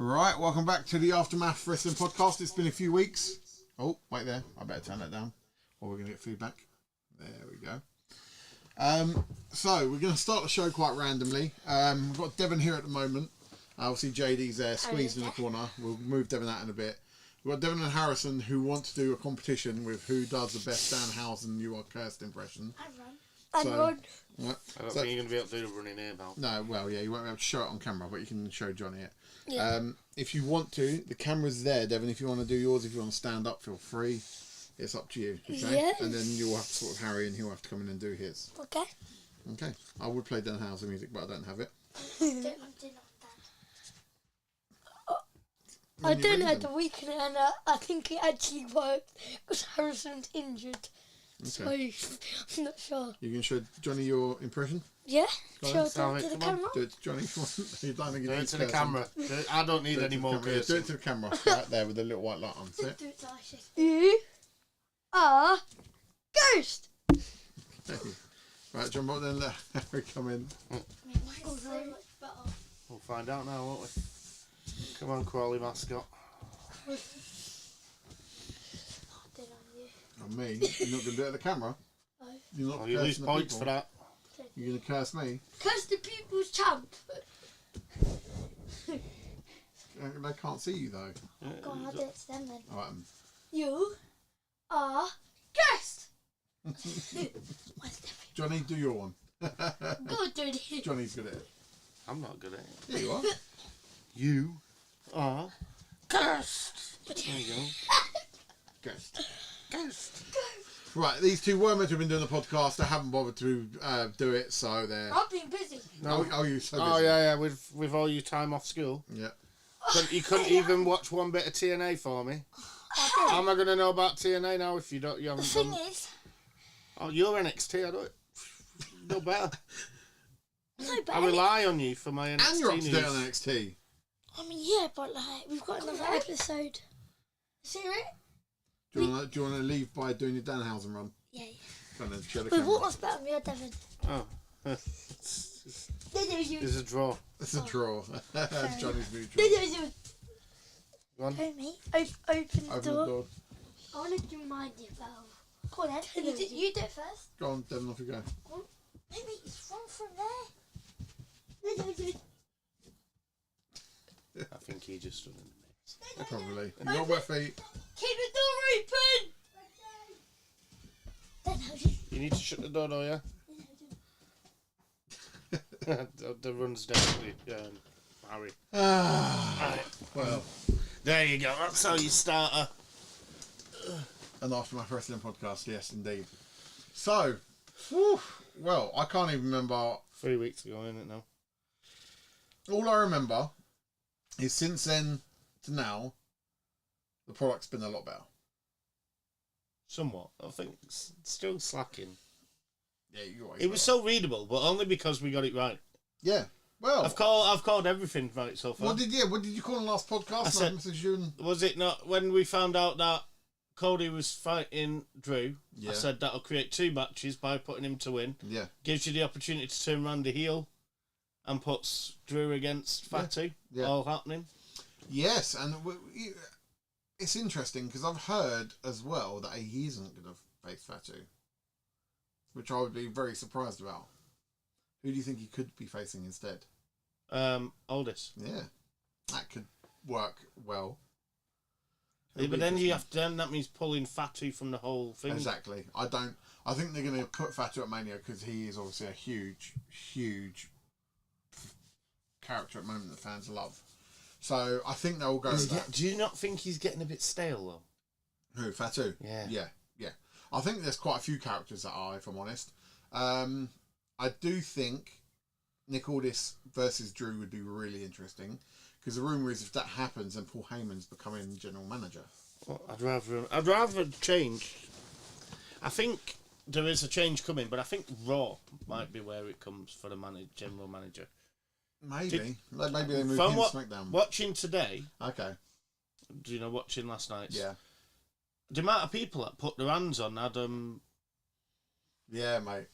Right, welcome back to the Aftermath Wrestling Podcast. It's been a few weeks. Oh, wait there. I better turn that down or we're going to get feedback. There we go. So, we're going to start the show quite randomly. We've got Devon here at the moment. Obviously, JD's there, squeezed in the corner. We'll move Devon out in a bit. We've got Devon and Harrison who want to do a competition with who does the best Danhausen You Are Cursed impression. I run. What? I don't think you're going to be able to do the running here, Val. No, well, yeah, you won't be able to show it on camera, but you can show Johnny it. Yeah. If you want to, the camera's there, Devon. If you want to do yours, if you want to stand up, feel free. It's up to you. Okay? Yes. And then you'll have to sort of Harry and he'll have to come in and do his. Okay. Okay. I would play Danhausen music, but I don't have it. I done it the weekend and I think it actually worked because Harrison's injured. Okay. So I'm not sure. You can show Johnny your impression? Yeah? Go Sure, on. do it to the Come on. camera? Do it to Johnny if you want. You don't think Do it needs to the cursing. camera. I don't need Do it any to the more camera. cursing. Do it to the camera. Right there with the little white light on. See it? Do it to You are ghost. Right, John, what then let Harry come in. We'll find out now, won't we? Come on, Crawley mascot. And me? You're not going to do it at the camera? No. You're not Oh, you lose cursing the points people? for that. You're going to curse me? Curse the people's champ. They can't see you though. Go on, I'll do it to them then. Alright. You are ghost. Johnny, do your one. Go do it. Johnny's good at it. I'm not good at it. Here you are. You are cursed. There you go. Ghost. Cursed. Right, these two were meant to have been doing the podcast. They haven't bothered to do it, so they're... I've been busy. No. Oh, you're so busy. Oh, yeah, with all your time off school. Yeah. You couldn't even watch one bit of TNA for me. How am I going to know about TNA now if you haven't The thing done... is... Oh, you're NXT, I don't... No better. No, but I rely on you for my NXT And you're up to news. date on NXT. I mean, yeah, but like, we've got another episode. See it? Do you want to leave by doing your Danhausen run? Yeah. And then show the Wait, camera. what was better, me or Devon? Oh. Then it was you. It's a draw. It's a draw. Johnny's new draw. Then it was you. Go on. Don't me. Open the Open door. the door. I want to do mine, you Val. Go on then. You do it first. Go on, Devon, off you go. Maybe it's from there. Then it was you. I think he just stood in the mix. Probably. And your wet feet. Keep the door open. Then it was you. You need to shut the door, don't you? The run's definitely Harry. Right. Well, There you go. That's how you start a... an Aftermath Wrestling podcast, yes, indeed. So, whew, well, I can't even remember. 3 weeks ago, isn't it now? All I remember is since then to now, the product's been a lot better. Somewhat. I think it's still slacking. Yeah, you always. It was so readable, but only because we got it right. Yeah. Well, I've called everything right so far. what did you call in the last podcast? I said- messaged you and... Was it not when we found out that Cody was fighting Drew? Yeah. I said that'll create 2 matches by putting him to win. Yeah. Gives you the opportunity to turn Randy heel and puts Drew against Fatu. Yeah. All happening. Yes, and it's interesting because I've heard as well that he isn't going to face Fatu, which I would be very surprised about. Who do you think he could be facing instead? Aldis. Yeah, that could work well. Yeah, but then that means pulling Fatu from the whole thing. Exactly. I think they're going to put Fatu at Mania because he is obviously a huge character at the moment that fans love. So I think they'll go with that. Do you not think he's getting a bit stale though? Who, Fatu? Yeah. Yeah. I think there's quite a few characters that are, if I'm honest. I do think Nick Aldis versus Drew would be really interesting because the rumour is if that happens, then Paul Heyman's becoming general manager. Well, I'd rather change. I think there is a change coming, but I think Raw might be where it comes for the general manager. Maybe they move From him to SmackDown. Watching today. Okay. Do you know watching last night? Yeah. The amount of people that put their hands on Adam. Yeah, mate.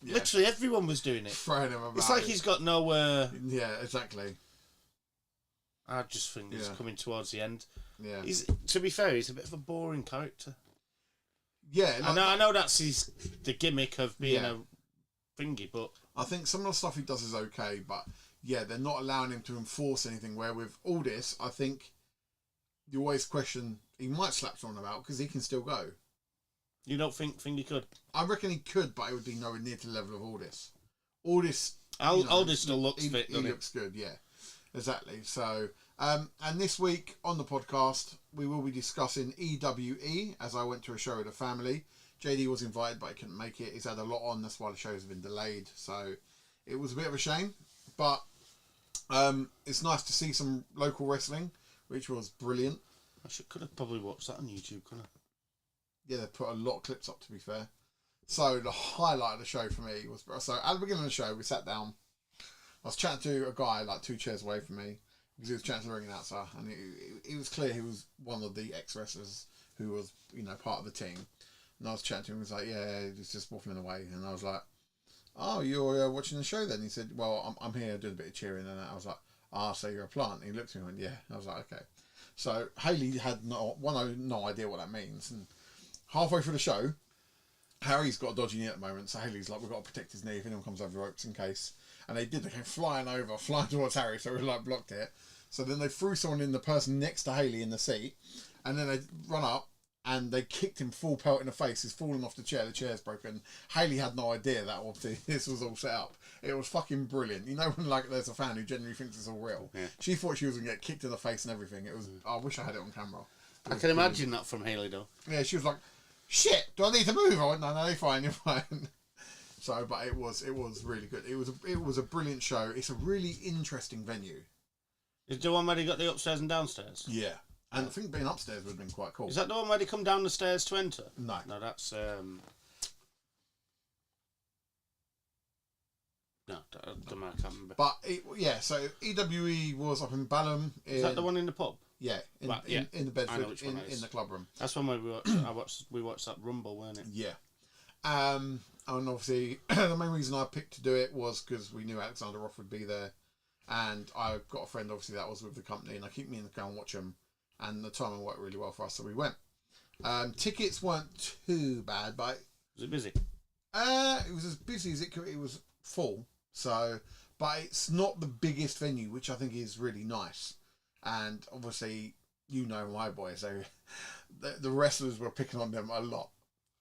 Yeah. Literally everyone was doing it. Throwing him about. It's like he's got nowhere. Yeah, exactly. I just think he's coming towards the end. Yeah. To be fair, he's a bit of a boring character. Yeah. Like, I know that's the gimmick of being a thingy, but I think some of the stuff he does is okay, but yeah, they're not allowing him to enforce anything. Where with all this, I think you always question he might slap someone about because he can still go. You don't think he could? I reckon he could, but it would be nowhere near to the level of Aldis. Aldis still looks fit, doesn't he? Looks good, yeah. Exactly. So, and this week on the podcast, we will be discussing A.W.P, as I went to a show with a family. JD was invited, but he couldn't make it. He's had a lot on, that's why the shows have been delayed. So, it was a bit of a shame, but it's nice to see some local wrestling, which was brilliant. Could have probably watched that on YouTube, couldn't I? Yeah, they put a lot of clips up, to be fair. So the highlight of the show for me was... So at the beginning of the show, we sat down. I was chatting to a guy like 2 chairs away from me because he was chatting to the ring announcer, and it was clear he was one of the ex-wrestlers who was, part of the team. And I was chatting to him, he was like, yeah, he's just waffling away. And I was like, oh, you're watching the show then? He said, well, I'm here doing a bit of cheering. And I was like, so you're a plant? And he looked at me and went, yeah. I was like, okay. So Hayley had no idea what that means. And halfway through the show, Harry's got a dodgy knee at the moment, so Hayley's like, we've got to protect his knee if anyone comes over the ropes in case. And they did. They came flying towards Harry, so we blocked it. So then they threw someone in, the person next to Hayley in the seat, and then they run up and they kicked him full pelt in the face. He's fallen off the chair. The chair's broken. Hayley had no idea that this was all set up. It was fucking brilliant. You know when there's a fan who genuinely thinks it's all real. Yeah. She thought she was gonna get kicked in the face and everything. It was. I wish I had it on camera. I can imagine that from Hayley though. Yeah, she was like, shit, do I need to move? I went, no, you're fine, you're fine. So, but it was really good. It was a brilliant show. It's a really interesting venue. Is the one where they got the upstairs and downstairs? Yeah. And I think being upstairs would have been quite cool. Is that the one where they come down the stairs to enter? No. No, that's... No, I can't remember. But, so A.W.P was up in Balham. Is that the one in the pub? Yeah, in the Bedford, in the club room. That's one where we watched that Rumble, weren't it? Yeah. And obviously, the main reason I picked to do it was because we knew Alexander Roth would be there. And I've got a friend, obviously, that was with the company, and I keep meaning to go and watch them. And the timing worked really well for us, so we went. Tickets weren't too bad, but... Was it busy? It was as busy as it could. It was full. So, but it's not the biggest venue, which I think is really nice. And obviously, my boys, so the wrestlers were picking on them a lot,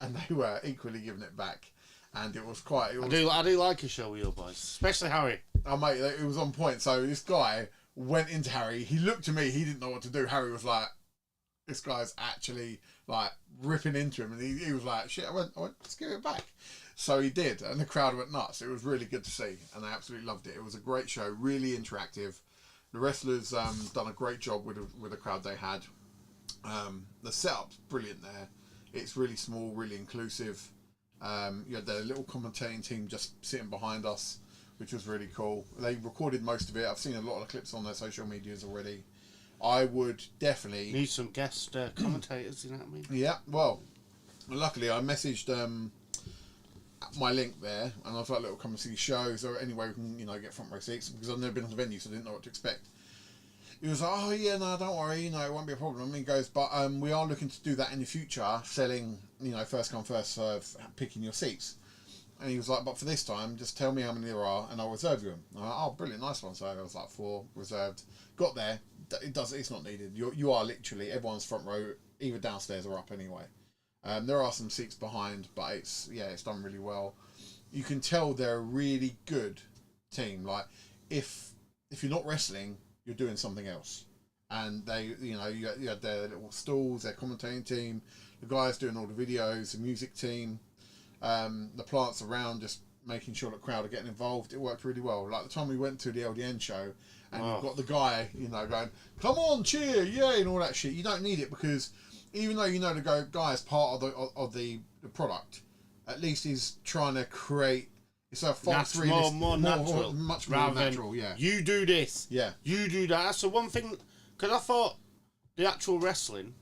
and they were equally giving it back. And it was quite... I do like a show with your boys, especially Harry. Oh, mate, it was on point. So this guy went into Harry. He looked at me. He didn't know what to do. Harry was like, this guy's actually, ripping into him. And he was like, shit, I went, let's give it back. So he did. And the crowd went nuts. It was really good to see. And I absolutely loved it. It was a great show. Really interactive. The wrestlers done a great job with the crowd they had. The setup's brilliant there. It's really small, really inclusive. You had their little commentating team just sitting behind us, which was really cool. They recorded most of it. I've seen a lot of clips on their social medias already. I would definitely... Need some guest commentators, you know what I mean? Yeah, well, luckily I messaged my link there, and I was like, look, come and see shows, or any way we can, get front row seats, because I've never been to the venue, so I didn't know what to expect. He was like, oh yeah, no, don't worry, it won't be a problem. And he goes, but we are looking to do that in the future, selling, first come, first serve, picking your seats. And he was like, but for this time, just tell me how many there are, and I'll reserve you them. I'm like, oh, brilliant, nice one. So I was like, 4 reserved. Got there, it's not needed. You are literally, everyone's front row, either downstairs or up anyway. There are some seats behind, but it's done really well. You can tell they're a really good team. Like, if you're not wrestling, you're doing something else. And they, you had their little stalls, their commentating team, the guys doing all the videos, the music team, the plants around, just making sure the crowd are getting involved. It worked really well. Like the time we went to the LDN show, and you've got the guy, going, come on, cheer, yay, and all that shit. You don't need it because even though the guy is part of the product, at least he's trying to create. It's a false more natural, much more natural. Yeah, you do this. Yeah, you do that. That's the one thing. Because I thought the actual wrestling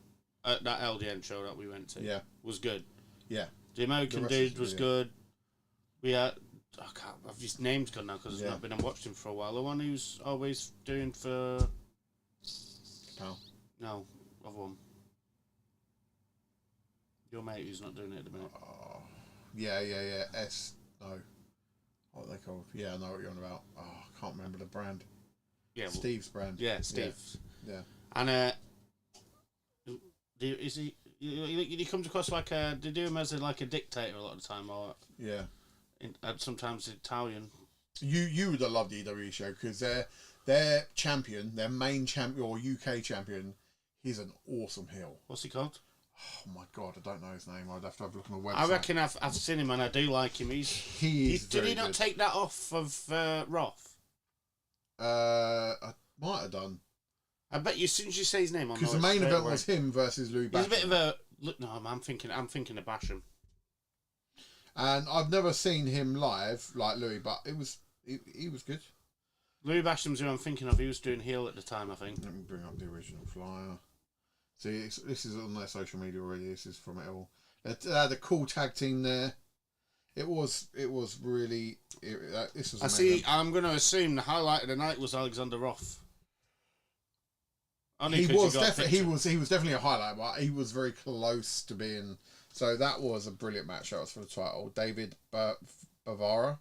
at that LDN show that we went to, was good. Yeah, the American dude was good. We had. I can't. His name's gone now because I've not been and watched him for a while. The one who's always doing for. Pal. No, other one. Your mate who's not doing it at the minute. Yeah. No. What are they called? Yeah, I know what you're on about. Oh, I can't remember the brand. Yeah, Steve's brand. Yeah, Steve's. Yeah. And is he? He comes across like a. They do him as like a dictator a lot of the time, or sometimes Italian. You would have loved the EWE show because their champion, their main champion or UK champion, he's an awesome heel. What's he called? Oh my god, I don't know his name. I'd have to have a look on the website. I reckon I've seen him and I do like him. Did he not take that off of Roth? I might have done. I bet you, as soon as you say his name, because the main event was him versus Louis Basham. He's a bit of a look. No, I'm thinking of Basham. And I've never seen him live like Louis, but he was good. Louis Basham's who I'm thinking of. He was doing heel at the time, I think. Let me bring up the original flyer. See, this is on their social media already. This is from it all. They had a cool tag team there. It was really. This was. I'm going to assume the highlight of the night was Alexander Roth. He was definitely a highlight, but he was very close to being. So that was a brilliant match. That was for the title. David Bavara.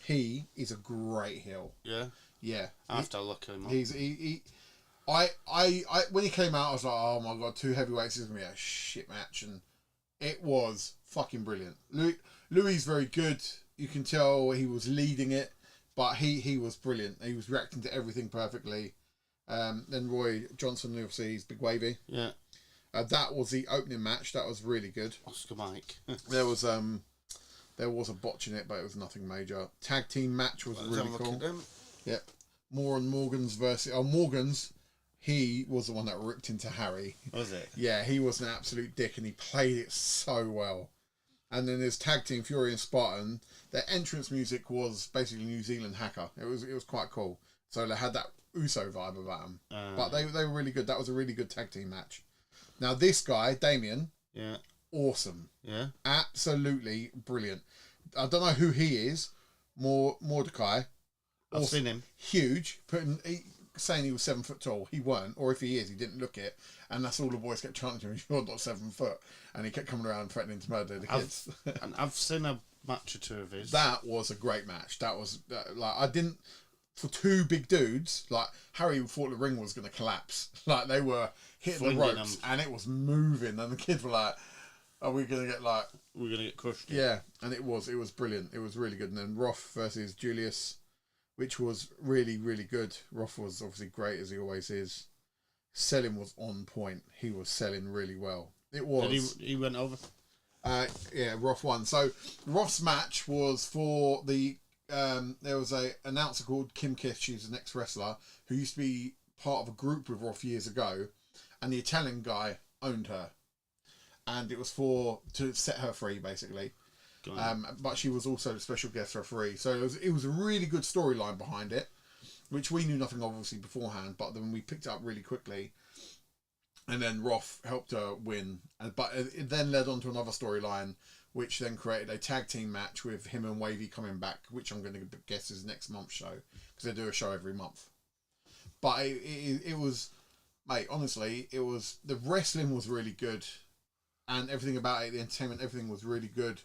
He is a great heel. Yeah. Yeah. I have to look him up. I when he came out, I was like, oh my god, 2 heavyweights is gonna be a shit match, and it was fucking brilliant. Louis very good. You can tell he was leading it, but he was brilliant. He was reacting to everything perfectly. Then Roy Johnson, obviously, he's big wavy. Yeah. That was the opening match. That was really good. Oscar Mike. There was a botch in it, but it was nothing major. Tag team match was really cool. Yeah. Morgan's. He was the one that ripped into Harry. Was it? Yeah, he was an absolute dick, and he played it so well. And then there's tag team Fury and Spartan. Their entrance music was basically New Zealand hacker. It was quite cool. So they had that Uso vibe about them. But they were really good. That was a really good tag team match. Now this guy, Damien, awesome. Yeah. Absolutely brilliant. I don't know who he is. Mordecai. I've seen him. Huge. Saying he was 7 foot tall. He weren't. Or if he is, he didn't look it. And that's all the boys kept chanting to him. You're not 7 foot. And he kept coming around threatening to murder the kids. And I've seen a match or two of his. That was a great match. That was I didn't. For 2 big dudes, like Harry thought the ring was going to collapse. Like they were hitting the ropes and it was moving, and the kids were like, "Are we going to get like? We're going to get crushed." Yeah, and it was brilliant. It was really good. And then Roth versus Julius, which was really really good. Roth was obviously great as he always is. Selling was on point. He was selling really well. It was. Did he went over? Yeah, Roth won. So Roth's match was for the. There was a announcer called Kim Kish. She's an ex-wrestler who used to be part of a group with Roth years ago, and the Italian guy owned her, and it was to set her free basically. But she was also a special guest referee, so it was a really good storyline behind it, which we knew nothing of obviously beforehand, but then we picked up really quickly, and then Roth helped her win, but it then led on to another storyline, which then created a tag team match with him and Wavy coming back, which I'm going to guess is next month's show, because they do a show every month. But it was, mate, honestly, the wrestling was really good, and everything about it, the entertainment, everything was really good.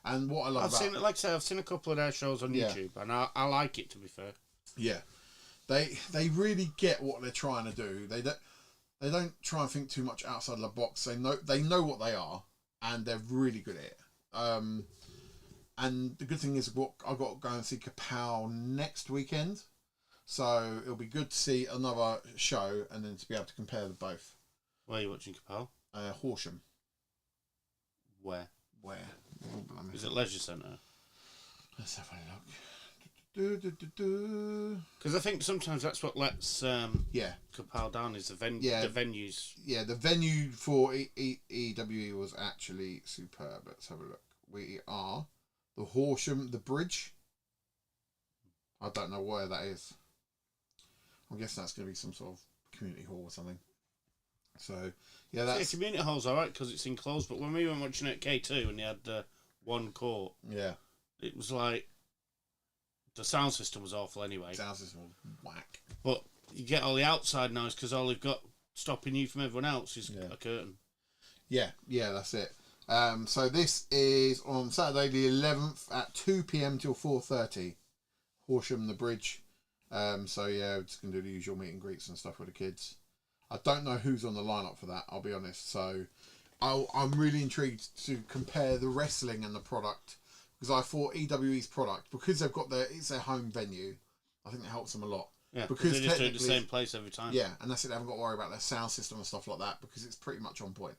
And what I love I've seen a couple of their shows on YouTube, and I like it, to be fair. Yeah. They really get what they're trying to do. They don't try and think too much outside the box. They know what they are, and they're really good at it. And the good thing is, I've got to go and see Kapow next weekend, so it'll be good to see another show and then to be able to compare the both. Where are you watching Kapow? Horsham. Where? Oh, is it Leisure Centre? Let's have a look. Because I think sometimes that's what lets Capel down is the venues. Yeah, the venue for EWE was actually superb. Let's have a look. We are the Horsham, the Bridge. I don't know where that is. I'm guessing that's going to be some sort of community hall or something. So, yeah, that's... The community hall's alright because it's enclosed, but when we were watching it at K2 and they had one court, it was like... The sound system was awful anyway. Sound system was whack. But you get all the outside noise because all they've got stopping you from everyone else is a curtain. Yeah, that's it. So this is on Saturday the 11th at 2 p.m. till 4:30. Horsham, the Bridge. So yeah, we're just going to do the usual meet and greets and stuff with the kids. I don't know who's on the lineup for that, I'll be honest. So I'm really intrigued to compare the wrestling and the product. Because I thought EWE's product, because they've got it's their home venue, I think it helps them a lot. Yeah, because they just do it at the same place every time. Yeah, and that's it. They haven't got to worry about their sound system and stuff like that because it's pretty much on point,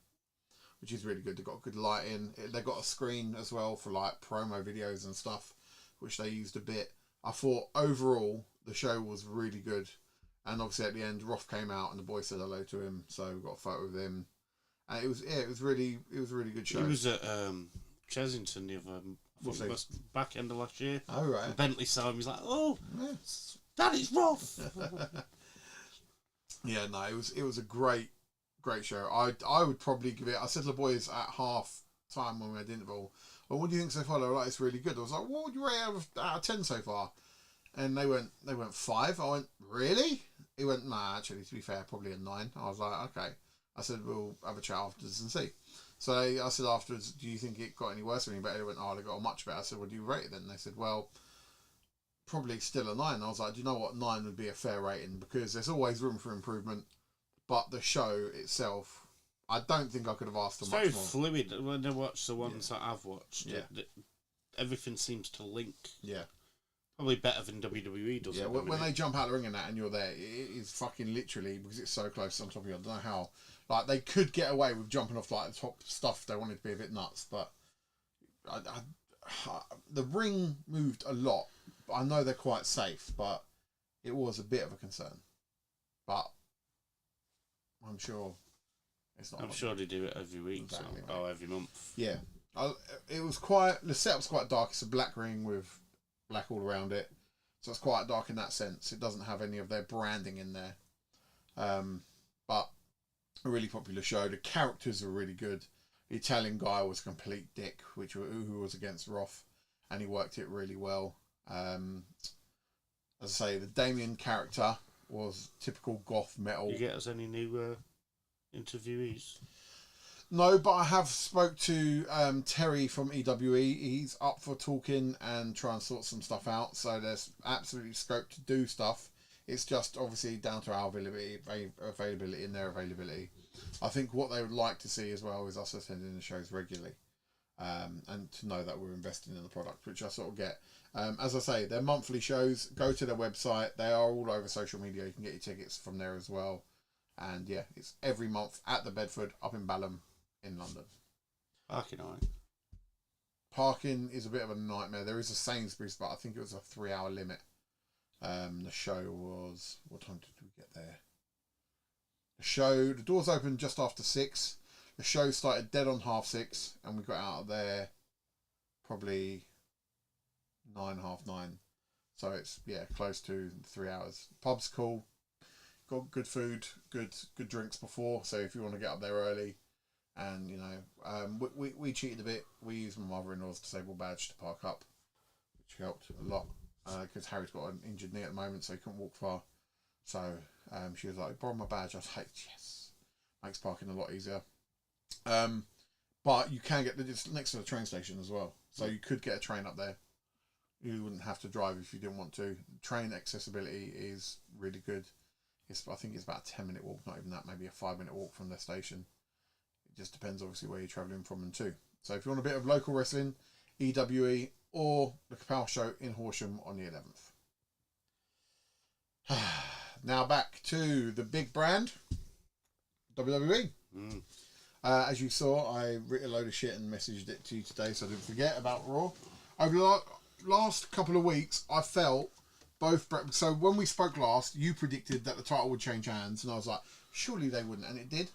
which is really good. They've got good lighting. They've got a screen as well for like promo videos and stuff, which they used a bit. I thought overall the show was really good, and obviously at the end, Roth came out and the boy said hello to him, so we got a photo with him. And it was a really good show. He was at Chesington the other. Back end of last year. Oh right. And Bentley saw him. He's like, "Oh, Dad, it's Roth." Yeah, no, it was a great show. I would probably give it. I said to the boys at half time when we had interval, "Well, what do you think so far?" They were like, "It's really good." I was like, "What would you rate out of 10 so far?" And they went 5. I went, "Really?" He went, "Nah, actually, to be fair, probably a 9." I was like, "Okay." I said, "We'll have a chat afterwards and see." So I said afterwards, "Do you think it got any worse or any better?" They went, "Oh, they got much better." I said, "What do you rate it then?" And they said, "Well, probably still a 9." I was like, "Do you know what? 9 would be a fair rating because there's always room for improvement. But the show itself, I don't think I could have asked for much more." It's very fluid. When I watch the ones that I've watched, everything seems to link. Yeah. Probably better than WWE does. Yeah, when they jump out the ring and that and you're there, it is fucking literally, because it's so close on top of you, I don't know how. Like, they could get away with jumping off, like, the top stuff. They wanted to be a bit nuts, but the ring moved a lot. I know they're quite safe, but it was a bit of a concern. But I'm sure it's not. I'm sure they do it every week, exactly, or every month. Yeah. It was the setup's quite dark. It's a black ring with black all around it. So it's quite dark in that sense. It doesn't have any of their branding in there. But a really popular show. The characters are really good. The Italian guy was a complete dick, who was against Roth, and he worked it really well. As I say, the Damien character was typical goth metal. You get us any new interviewees? No, but I have spoke to Terry from EWE. He's up for talking and trying to sort some stuff out. So there's absolutely scope to do stuff. It's just obviously down to our availability and their availability. I think what they would like to see as well is us attending the shows regularly, and to know that we're investing in the product, which I sort of get. As I say, they're monthly shows. Go to their website. They are all over social media. You can get your tickets from there as well. And yeah, it's every month at the Bedford up in Balham in London. Parking, alright. Parking is a bit of a nightmare. There is a Sainsbury's, but I think it was a 3-hour limit. The show was... What time did we get there? The doors opened just after 6. The show started dead on 6:30, and we got out of there probably 9, half 9. So it's, close to 3 hours. Pub's cool. Got good food, good drinks before. So if you want to get up there early, and we cheated a bit. We used my mother-in-law's disabled badge to park up, which helped a lot because Harry's got an injured knee at the moment, so he couldn't walk far. So she was like, "Borrow my badge." I was like, "Yes." Makes parking a lot easier. But you can get it's next to the train station as well, so you could get a train up there. You wouldn't have to drive if you didn't want to. Train accessibility is really good. I think it's about a 10-minute walk, not even that, maybe a 5-minute walk from the station. It just depends, obviously, where you're travelling from and to. So if you want a bit of local wrestling, EWE or the Capel Show in Horsham on the 11th. Now back to the big brand, WWE. As you saw, I wrote a load of shit and messaged it to you today, so I didn't forget about Raw. last couple of weeks, I felt both. So when we spoke last, you predicted that the title would change hands, and I was like, surely they wouldn't, and it did.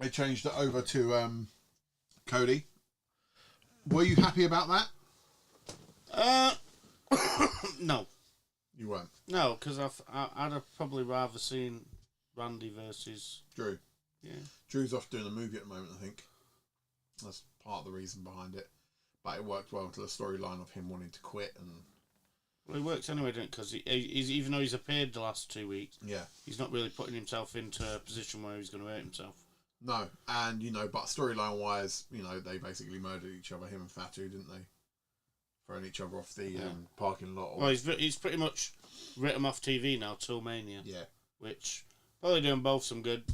They changed it over to Cody. Were you happy about that? No. You weren't. No, because I'd have probably rather seen Randy versus Drew. Yeah. Drew's off doing a movie at the moment, I think. That's part of the reason behind it. But it worked well to the storyline of him wanting to quit. And well, it works anyway, doesn't it? Because he's, even though he's appeared the last 2 weeks, he's not really putting himself into a position where he's going to hurt himself. No, and, but storyline-wise, they basically murdered each other, him and Fatu, didn't they? Throwing each other off the parking lot. Well, he's pretty much written them off TV now till Mania. Yeah. Which, probably doing both some good.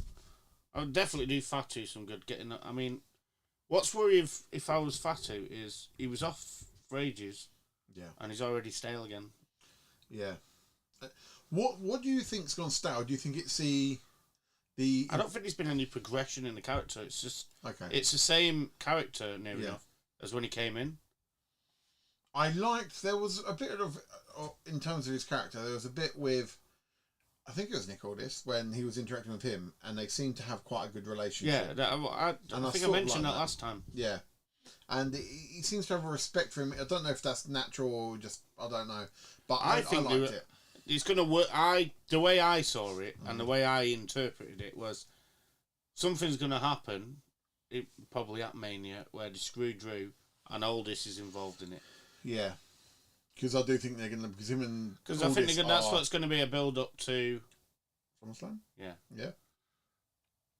I would definitely do Fatu some good. I mean, what's worrying if I was Fatu is he was off for ages. Yeah. And he's already stale again. Yeah. What do you think's gone stale? Do you think it's the... I don't think there's been any progression in the character. It's just... Okay. It's the same character, near enough, as when he came in. I liked... There was a bit of... In terms of his character, there was a bit with... I think it was Nick Aldis, when he was interacting with him, and they seemed to have quite a good relationship. Yeah, I think I mentioned that last time. Yeah. And he seems to have a respect for him. I don't know if that's natural or just... I don't know. But I think I liked it. It's going to work. The way I saw it and the way I interpreted it was something's going to happen, probably at Mania, where they screw Drew and Aldis is involved in it. Yeah. Because I do think they're going to... Because him and Because I think that's what's going to be a build-up to... SummerSlam? Yeah. Yeah.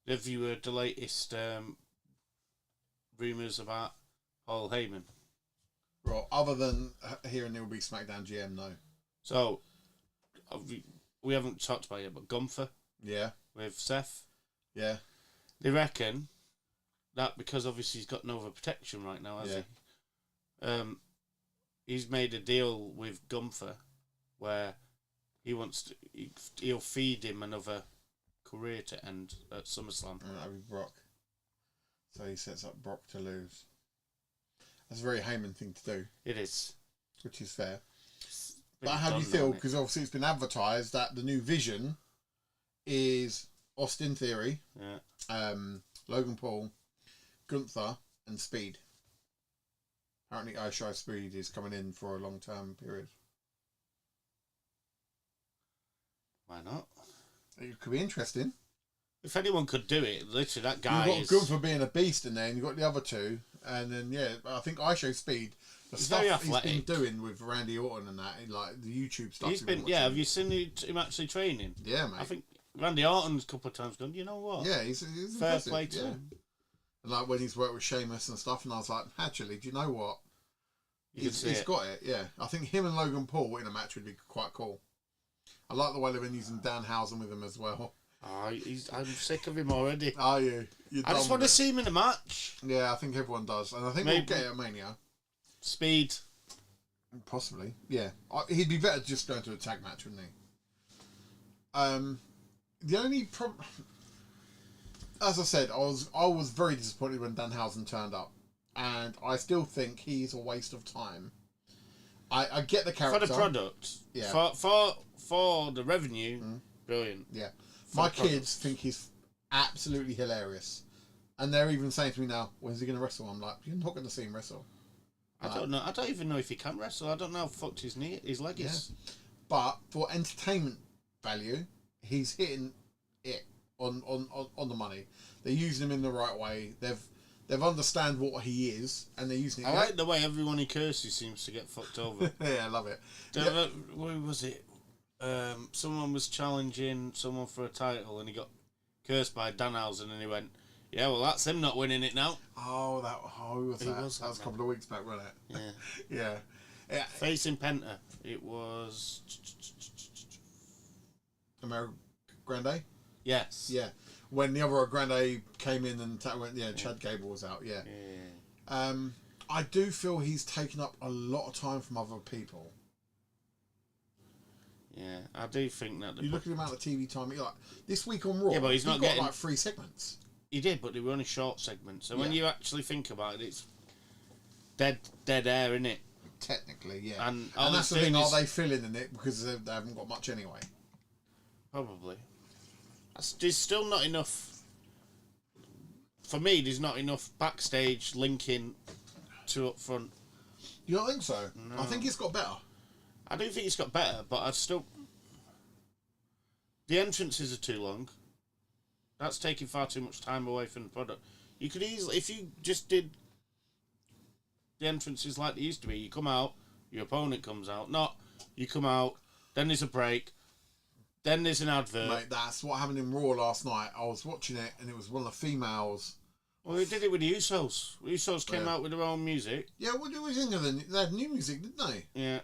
Have you heard the latest rumours about Paul Heyman? Well, other than hearing there will be SmackDown GM, no. So... We haven't talked about it, but Gunther. Yeah. With Seth. Yeah. They reckon that because obviously he's got no other protection right now, has he? He's made a deal with Gunther where he wants to. He'll feed him another career to end at SummerSlam. And that'll be Brock. So he sets up Brock to lose. That's a very Heyman thing to do. It is. Which is fair. But how do you feel? Because obviously it's been advertised that the new vision is Austin Theory, Logan Paul, Gunther, and Speed. Apparently, Isha Speed is coming in for a long-term period. Why not? It could be interesting. If anyone could do it, literally that guy You've got Gunther being a beast in there, and you've got the other two, and then I think Isha Speed. The stuff he's been doing with Randy Orton and that, like the YouTube stuff. He's been, have you seen him actually training? Yeah, mate. I think Randy Orton's a couple of times gone, you know what? Yeah, he's fair impressive. play to him. And like when he's worked with Sheamus and stuff, and I was like, actually, do you know what? He's got it, yeah. I think him and Logan Paul in a match would be quite cool. I like the way they've been using Danhausen with him as well. Oh, I'm sick of him already. Are you? I just want to see him in a match. Yeah, I think everyone does. And I think we'll get it at Mania. Speed. Possibly, yeah. He'd be better just going to a tag match, wouldn't he? The only problem... As I said, I was very disappointed when Danhausen turned up. And I still think he's a waste of time. I get the character. For the product. Yeah. For the revenue, brilliant. Yeah. My kids think he's absolutely hilarious. And they're even saying to me now, when's he going to wrestle? I'm like, you're not going to see him wrestle. I don't know. I don't even know if he can wrestle. I don't know how fucked his leg is. But for entertainment value, he's hitting it on the money. They're using him in the right way. They've understand what he is, and they're using it. I like the way everyone he curses seems to get fucked over. Yeah, I love it. Where was it? Someone was challenging someone for a title, and he got cursed by Danhausen, and he went, "Yeah, well, that's him not winning it now." Oh, who was that? That was a couple of weeks back, wasn't it? Yeah. Yeah. Facing Penta. It was... American Grande? Yes. Yeah. When the other Grande came in and Chad Gable was out, yeah. I do feel he's taken up a lot of time from other people. Yeah, I do think that... You look at the amount of TV time, you're like, this week on Raw, but he's not got getting... like 3 segments. He did, but they were only short segments. So when Yeah. you actually think about it, it's dead air, innit? Technically, yeah. And that's the thing, are they filling in it because they haven't got much anyway? Probably. There's still not enough. For me, there's not enough backstage linking to up front. You don't think so? No. I think it's got better. I do think it's got better, but I still. The entrances are too long. That's taking far too much time away from the product. You could easily, if you just did the entrances like they used to be, you come out, your opponent comes out. Not, you come out, then there's a break, then there's an advert. Mate, that's what happened in Raw last night. I was watching it and it was one of the females. Well, they did it with the Usos. The Usos came out with their own music. Yeah, what do we think of them? They had new music, didn't they? Yeah.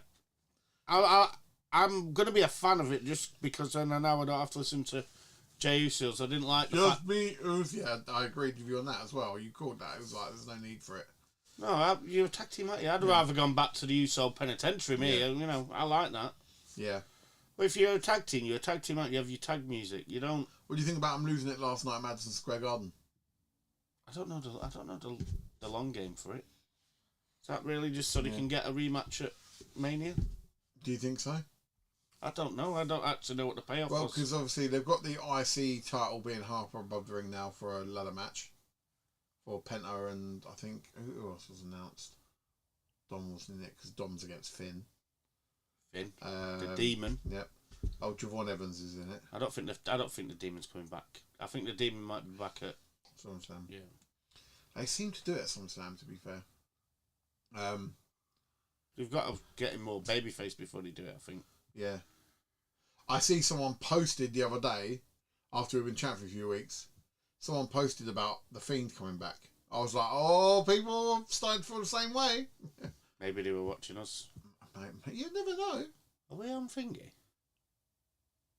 I'm going to be a fan of it just because then I know I don't have to listen to Jey Usos. I didn't like the Just me, yeah, I agreed with you on that as well. You called that. It was like, there's no need for it. No, you're a tag team, aren't you? I'd rather gone back to the Uso Penitentiary, me. Yeah. You know, I like that. Yeah. But if you're a tag team, aren't you? You have your tag music. You don't... What do you think about them losing it last night at Madison Square Garden? I don't know the long game for it. Is that really just so they can get a rematch at Mania? Do you think so? I don't know. I don't actually know what the payoff Well, was. because obviously they've got the IC title being half above the ring now for a ladder match. For Penta and I think, who else was announced? Dom was in it because Dom's against Finn. Finn, the Demon. Yep. Oh, Javon Evans is in it. I don't think the Demon's coming back. I think the Demon might be back at SummerSlam. Yeah. They seem to do it at SummerSlam, to be fair. We've got to get him more babyface before they do it, I think. Yeah. I see someone posted the other day, after we've been chatting for a few weeks, someone posted about The Fiend coming back. I was like, oh, people started to feel the same way. Maybe they were watching us. Mate, you never know. Are we on Thingy?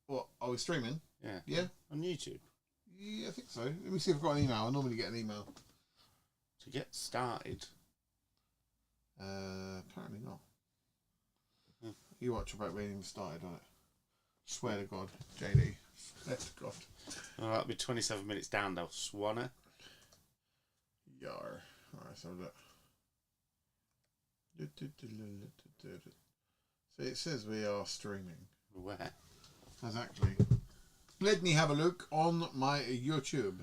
What, are we streaming? Yeah. Yeah? On YouTube. Yeah, I think so. Let me see if I've got an email. I normally get an email. To get started. Apparently not. You watch about we ain't even started on it. Swear to God, JD. Swear to God. Oh, that'll be 27 minutes down though, Swanner. Yar. Alright, so look. So it says we are streaming. Where? Exactly. Let me have a look on my YouTube.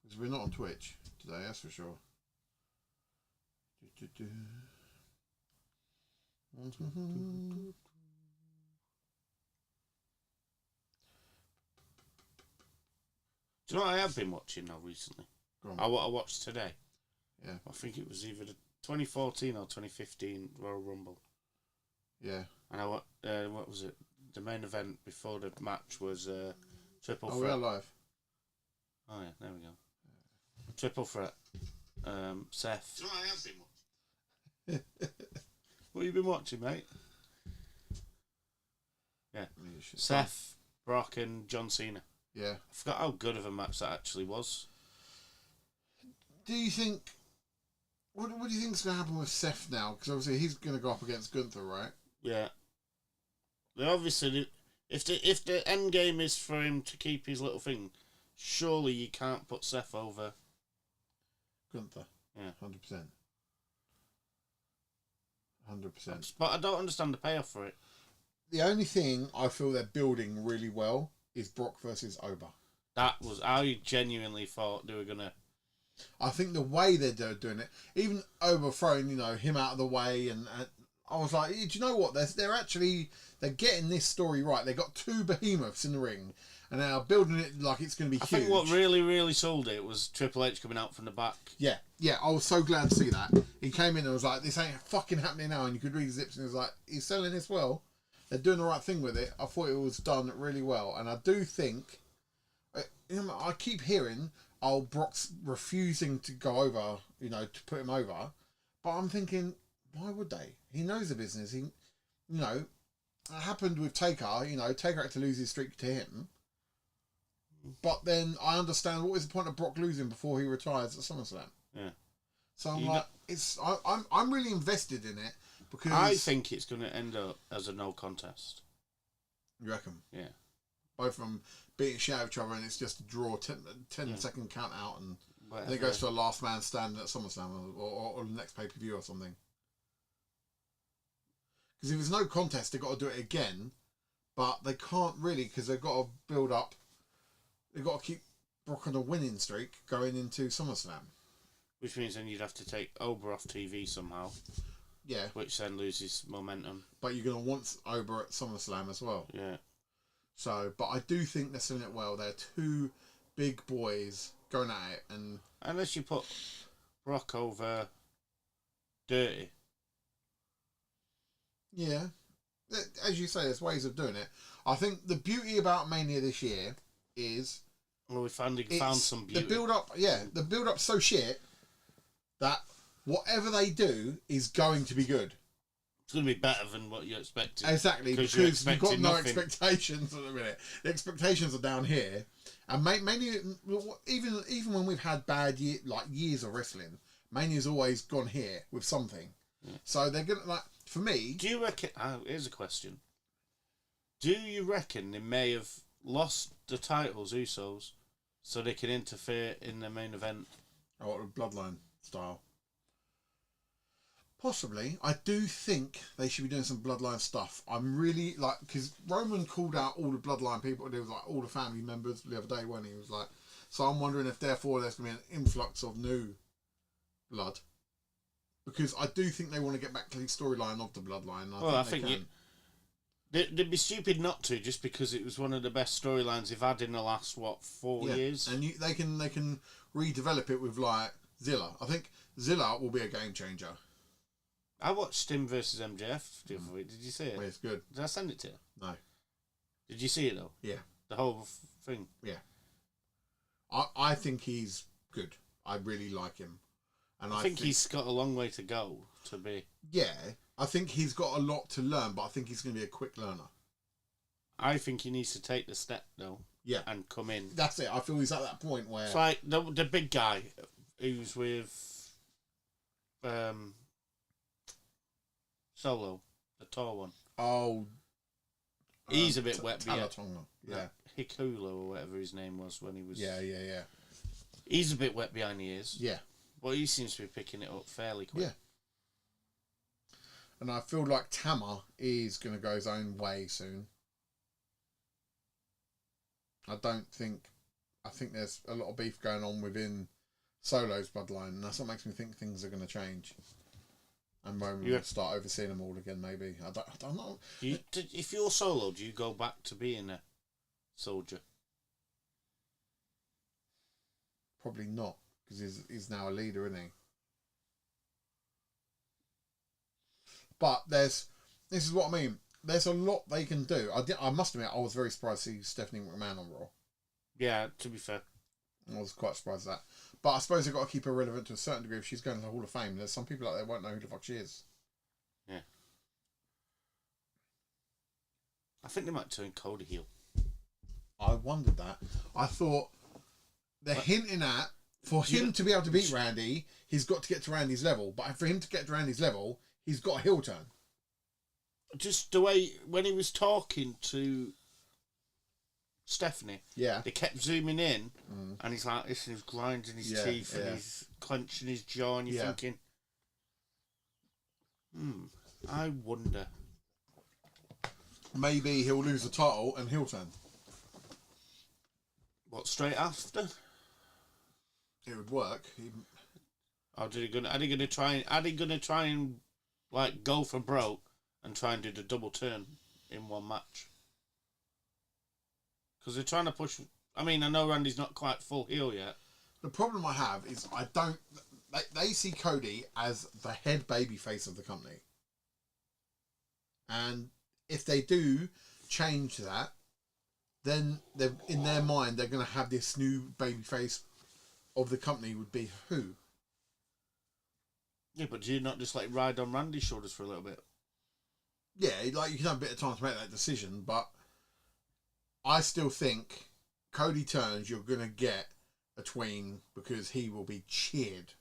Because we're not on Twitch today, that's for sure. Do you know what I have been watching now recently? I watched today. Yeah. I think it was either the 2014 or 2015 Royal Rumble. Yeah. And what was it? The main event before the match was Triple Oh, Threat. we're live. Oh yeah, there we go. Triple Threat. Seth. Do I have been watching? What have you been watching, mate? Yeah. Seth, Brock and John Cena. Yeah. I forgot how good of a match that actually was. Do you think... What do you think's going to happen with Seth now? Because obviously he's going to go up against Gunther, right? Yeah. They obviously... If the end game is for him to keep his little thing, surely you can't put Seth over... Gunther. Yeah. 100%. 100%. But I don't understand the payoff for it. The only thing I feel they're building really well is Brock versus Oba. That was... I genuinely thought they were going to... I think the way they're doing it, even Oba throwing, him out of the way, and I was like, do you know what? They're getting this story right. They got two behemoths in the ring, and they're building it like it's going to be huge. I think what really, really sold it was Triple H coming out from the back. Yeah, I was so glad to see that. He came in and was like, this ain't fucking happening now, and you could read his lips, and he was like, he's selling this well. They're doing the right thing with it. I thought it was done really well, and I do think, I keep hearing, Brock's refusing to go over, to put him over, but I'm thinking, why would they? He knows the business. It happened with Taker. Taker had to lose his streak to him. But then I understand, what is the point of Brock losing before he retires at SummerSlam? Yeah. So I'm I'm really invested in it because I think it's going to end up as a no contest. You reckon? Yeah. both of them beating shit out of each other, and it's just a draw, 10-second count out, and Whatever. then it goes to a last man standing at SummerSlam or the next pay-per-view or something. Because if there's no contest, they've got to do it again, but they can't really, because they've got to build up, they've got to keep Brock on a winning streak going into SummerSlam. Which means then you'd have to take Ober off TV somehow. Yeah. Which then loses momentum. But you're going to want Ober at SummerSlam as well. Yeah. So, but I do think they're selling it well. They're two big boys going at it, and unless you put Brock over Dirty. Yeah. As you say, there's ways of doing it. I think the beauty about Mania this year is... Well, we found some beauty. The build-up so shit that whatever they do is going to be good. It's going to be better than what you expected. Exactly, because you've got no expectations at the minute. The expectations are down here. And Mania, even when we've had bad years of wrestling, Mania's always gone here with something. Yeah. So they're going to, for me... Do you reckon... here's a question. Do you reckon they may have lost the titles, Usos, so they can interfere in the main event? Oh, Bloodline style. Possibly. I do think they should be doing some Bloodline stuff. I'm really, because Roman called out all the Bloodline people, there was all the family members the other day when he was like, so I'm wondering if therefore there's going to be an influx of new blood. Because I do think they want to get back to the storyline of the Bloodline. I think they'd be stupid not to, just because it was one of the best storylines they've had in the last 4 years. And they can redevelop it with Zilla. I think Zilla will be a game changer. I watched him versus MJF the other week. Did you see it? It's good. Did I send it to you? No. Did you see it though? Yeah. The whole thing. Yeah. I think he's good. I really like him. And I think he's got a long way to go to be. Yeah, I think he's got a lot to learn, but I think he's going to be a quick learner. I think he needs to take the step though. Yeah, and come in. That's it. I feel he's at that point where it's like the big guy who's with Solo, the tall one. Oh, he's a bit wet behind. Yeah, Hikula or whatever his name was when he was. Yeah. He's a bit wet behind the ears. Yeah. But he seems to be picking it up fairly quick. Yeah. And I feel like Tama is going to go his own way soon. I think there's a lot of beef going on within Solo's bloodline, and that's what makes me think things are going to change. And Roman will start overseeing them all again, maybe. I don't know. If you're Solo, do you go back to being a soldier? Probably not, because he's now a leader, isn't he? But this is what I mean. There's a lot they can do. I must admit, I was very surprised to see Stephanie McMahon on Raw. Yeah, to be fair. I was quite surprised at that. But I suppose they've got to keep her relevant to a certain degree if she's going to the Hall of Fame. There's some people out there who won't know who the fuck she is. Yeah. I think they might turn Cody heel. I wondered that. I thought they're hinting at, for him to be able to beat Randy, he's got to get to Randy's level. But for him to get to Randy's level, he's got a heel turn. Just the way, when he was talking to Stephanie, they kept zooming in, and he's like this, and he's grinding his teeth, and he's clenching his jaw, and you're thinking, I wonder. Maybe he'll lose the title and heel turn. What, straight after? It would work. Are they gonna try and like go for broke and try and do the double turn in one match? Because they're trying to push. I mean, I know Randy's not quite full heel yet. The problem I have is they see Cody as the head babyface of the company, and if they do change that, then in their mind they're going to have this new babyface of the company would be who? Yeah, but do you not just ride on Randy's shoulders for a little bit? Yeah, you can have a bit of time to make that decision, but I still think Cody turns, you're going to get a tween because he will be cheered.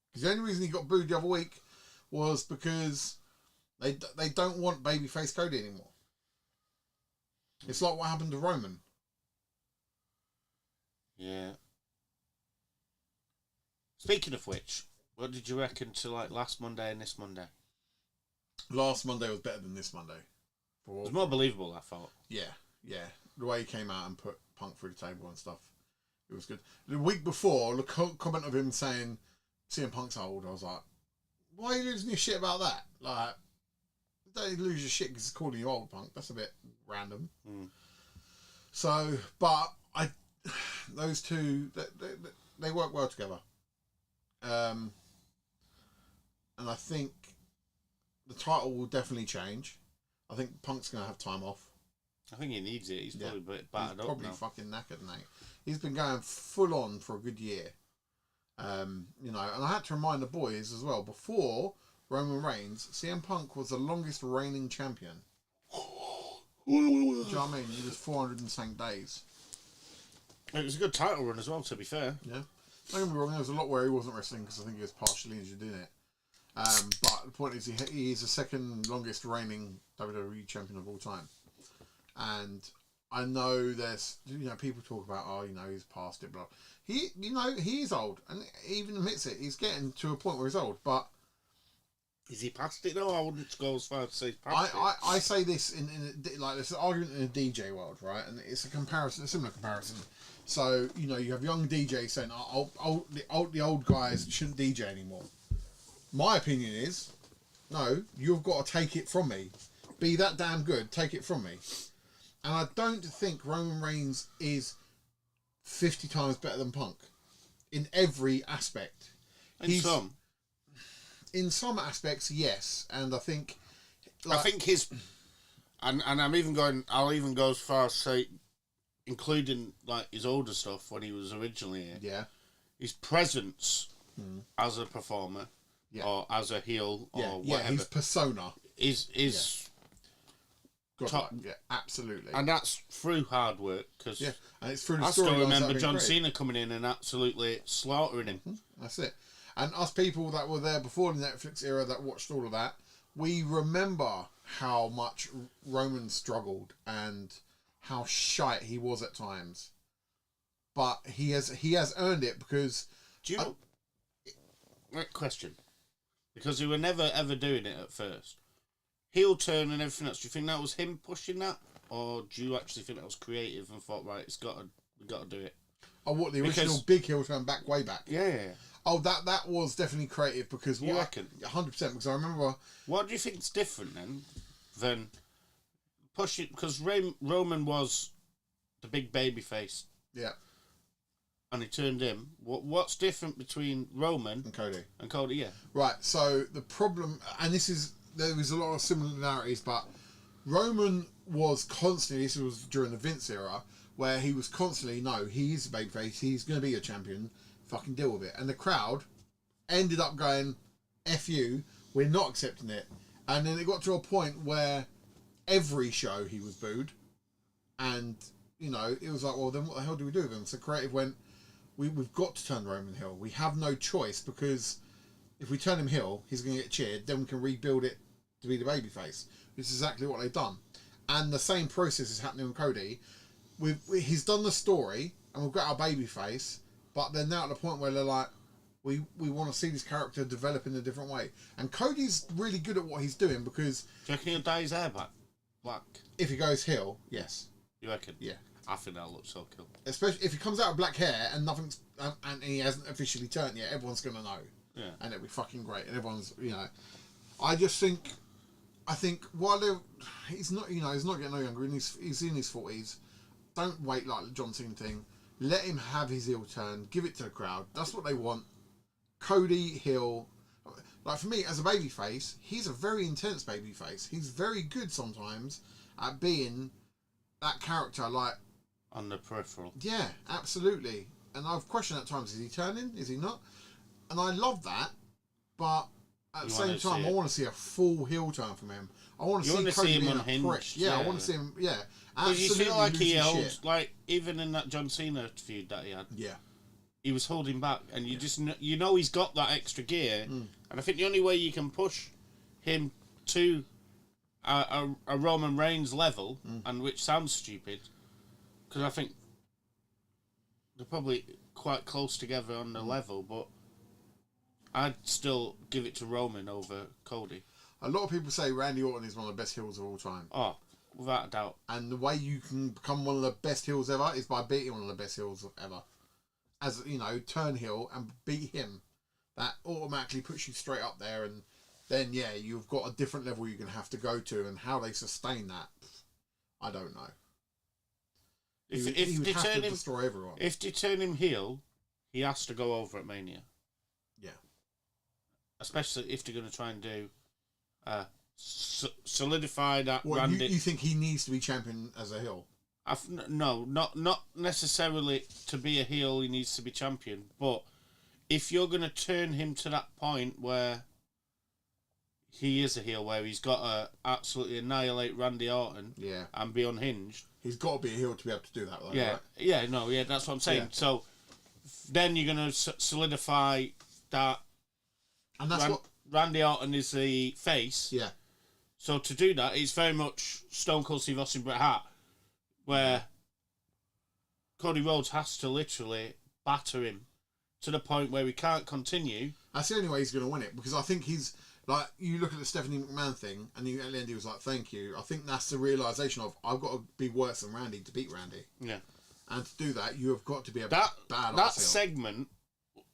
Because the only reason he got booed the other week was because they don't want babyface Cody anymore. It's like what happened to Roman. Yeah. Speaking of which, what did you reckon to like last Monday and this Monday? Last Monday was better than this Monday. It was more believable, I thought. Yeah. The way he came out and put Punk through the table and stuff, it was good. The week before, the comment of him saying CM Punk's old, I was like, why are you losing your shit about that? Like, don't lose your shit because he's calling you old, Punk. That's a bit random. So, but those two, they work well together. And I think the title will definitely change. I think Punk's going to have time off. I think he needs it. He's probably a bit battered up probably now. Fucking knackered, mate. He's been going full on for a good year. You know, and I had to remind the boys as well, before Roman Reigns, CM Punk was the longest reigning champion. Do you know what I mean? He was 400 and something days. It was a good title run as well, to be fair. Yeah. Don't get me wrong, there was a lot where he wasn't wrestling because I think he was partially injured in it. But the point is, he's the second longest reigning WWE champion of all time. And I know there's, you know, people talk about, oh, you know, he's past it, blah. He, you know, he is old, and he even admits it. He's getting to a point where he's old, but is he past it? No, I wouldn't go as far as to say he's past it. I say this in like there's an argument in the DJ world, right? And it's a comparison, a similar comparison. So you know, you have young DJs saying, the old guys shouldn't DJ anymore. My opinion is, no, you've got to take it from me. Be that damn good, take it from me. And I don't think Roman Reigns is 50 times better than Punk in every aspect. In some aspects, yes, and I think. I think his, and I'm even going. I'll even go as far as say, including like his older stuff when he was originally here. Yeah. His presence as a performer, or as a heel, or whatever. His persona is top. Yeah, absolutely. And that's through hard work, because and it's through the I still remember John great. Cena coming in and absolutely slaughtering him. That's it. And us people that were there before the Netflix era that watched all of that, we remember how much Roman struggled and how shite he was at times. But he has earned it because. Do you know? Right question. Because they were never ever doing it at first. Heel turn and everything else. Do you think that was him pushing that, or do you actually think that was creative and thought, right, we got to do it? Oh, what, the original big heel turn way back? Yeah. Oh, that was definitely creative because you reckon 100% because I remember. What do you think's different then than pushing? Because Roman was the big baby face. Yeah. And he turned him. What's different between Roman and Cody? Yeah. Right. So the problem, and there was a lot of similarities, but Roman was constantly. This was during the Vince era, where he was constantly, no, he's a babyface. He's going to be a champion. Fucking deal with it. And the crowd ended up going, F you, we're not accepting it. And then it got to a point where every show he was booed. And, you know, it was like, well, then what the hell do we do with him? So creative went, we've got to turn Roman heel. We have no choice, because if we turn him heel, he's going to get cheered. Then we can rebuild it to be the babyface. Which is exactly what they've done. And the same process is happening with Cody. He's done the story, and we've got our babyface. But they're now at the point where they're like, we want to see this character develop in a different way. And Cody's really good at what he's doing because... Do you reckon he'll dye his hair black? If he goes heel, yes. You reckon? Yeah. I think that'll look so cool. Especially if he comes out with black hair and nothing's... and he hasn't officially turned yet, everyone's going to know. Yeah. And it'll be fucking great. And everyone's, you know... I think while he's not, you know, he's not getting no younger, and he's in his 40s, don't wait like the John Cena thing. Let him have his heel turn. Give it to the crowd. That's what they want. Cody heel. Like, for me, as a babyface, he's a very intense babyface. He's very good sometimes at being that character, like... On the peripheral. Yeah, absolutely. And I've questioned at times, is he turning? Is he not? And I love that, but at the same time, I want to see a full heel turn from him. I want to see Cody being a prick. Yeah, I want to see him, Because you feel like he held, like, even in that John Cena feud that he had, he was holding back, and you just you know he's got that extra gear, and I think the only way you can push him to a Roman Reigns level, and which sounds stupid, because I think they're probably quite close together on the level, but I'd still give it to Roman over Cody. A lot of people say Randy Orton is one of the best heels of all time. Oh, without a doubt. And the way you can become one of the best heels ever is by beating one of the best heels ever. As, you know, turn heel and beat him. That automatically puts you straight up there, and then, yeah, you've got a different level you're going to have to go to, and how they sustain that, I don't know. He would have to destroy everyone. If they turn him heel, he has to go over at Mania. Yeah. Especially if they're going to try and do solidify that. Well, Randy. You think he needs to be champion as a heel? No, not necessarily to be a heel. He needs to be champion, but if you're going to turn him to that point where he is a heel, where he's got to absolutely annihilate Randy Orton, and be unhinged, he's got to be a heel to be able to do that. Though, right? That's what I'm saying. Yeah. So then you're going to solidify that, and that's what Randy Orton is the face. Yeah. So to do that, it's very much Stone Cold Steve Austin, Bret Hart, where Cody Rhodes has to literally batter him to the point where we can't continue. That's the only way he's going to win it, because I think he's like, you look at the Stephanie McMahon thing, and at the end he was like, "Thank you." I think that's the realization of, I've got to be worse than Randy to beat Randy. Yeah. And to do that, you have got to be a badass. That heel. Segment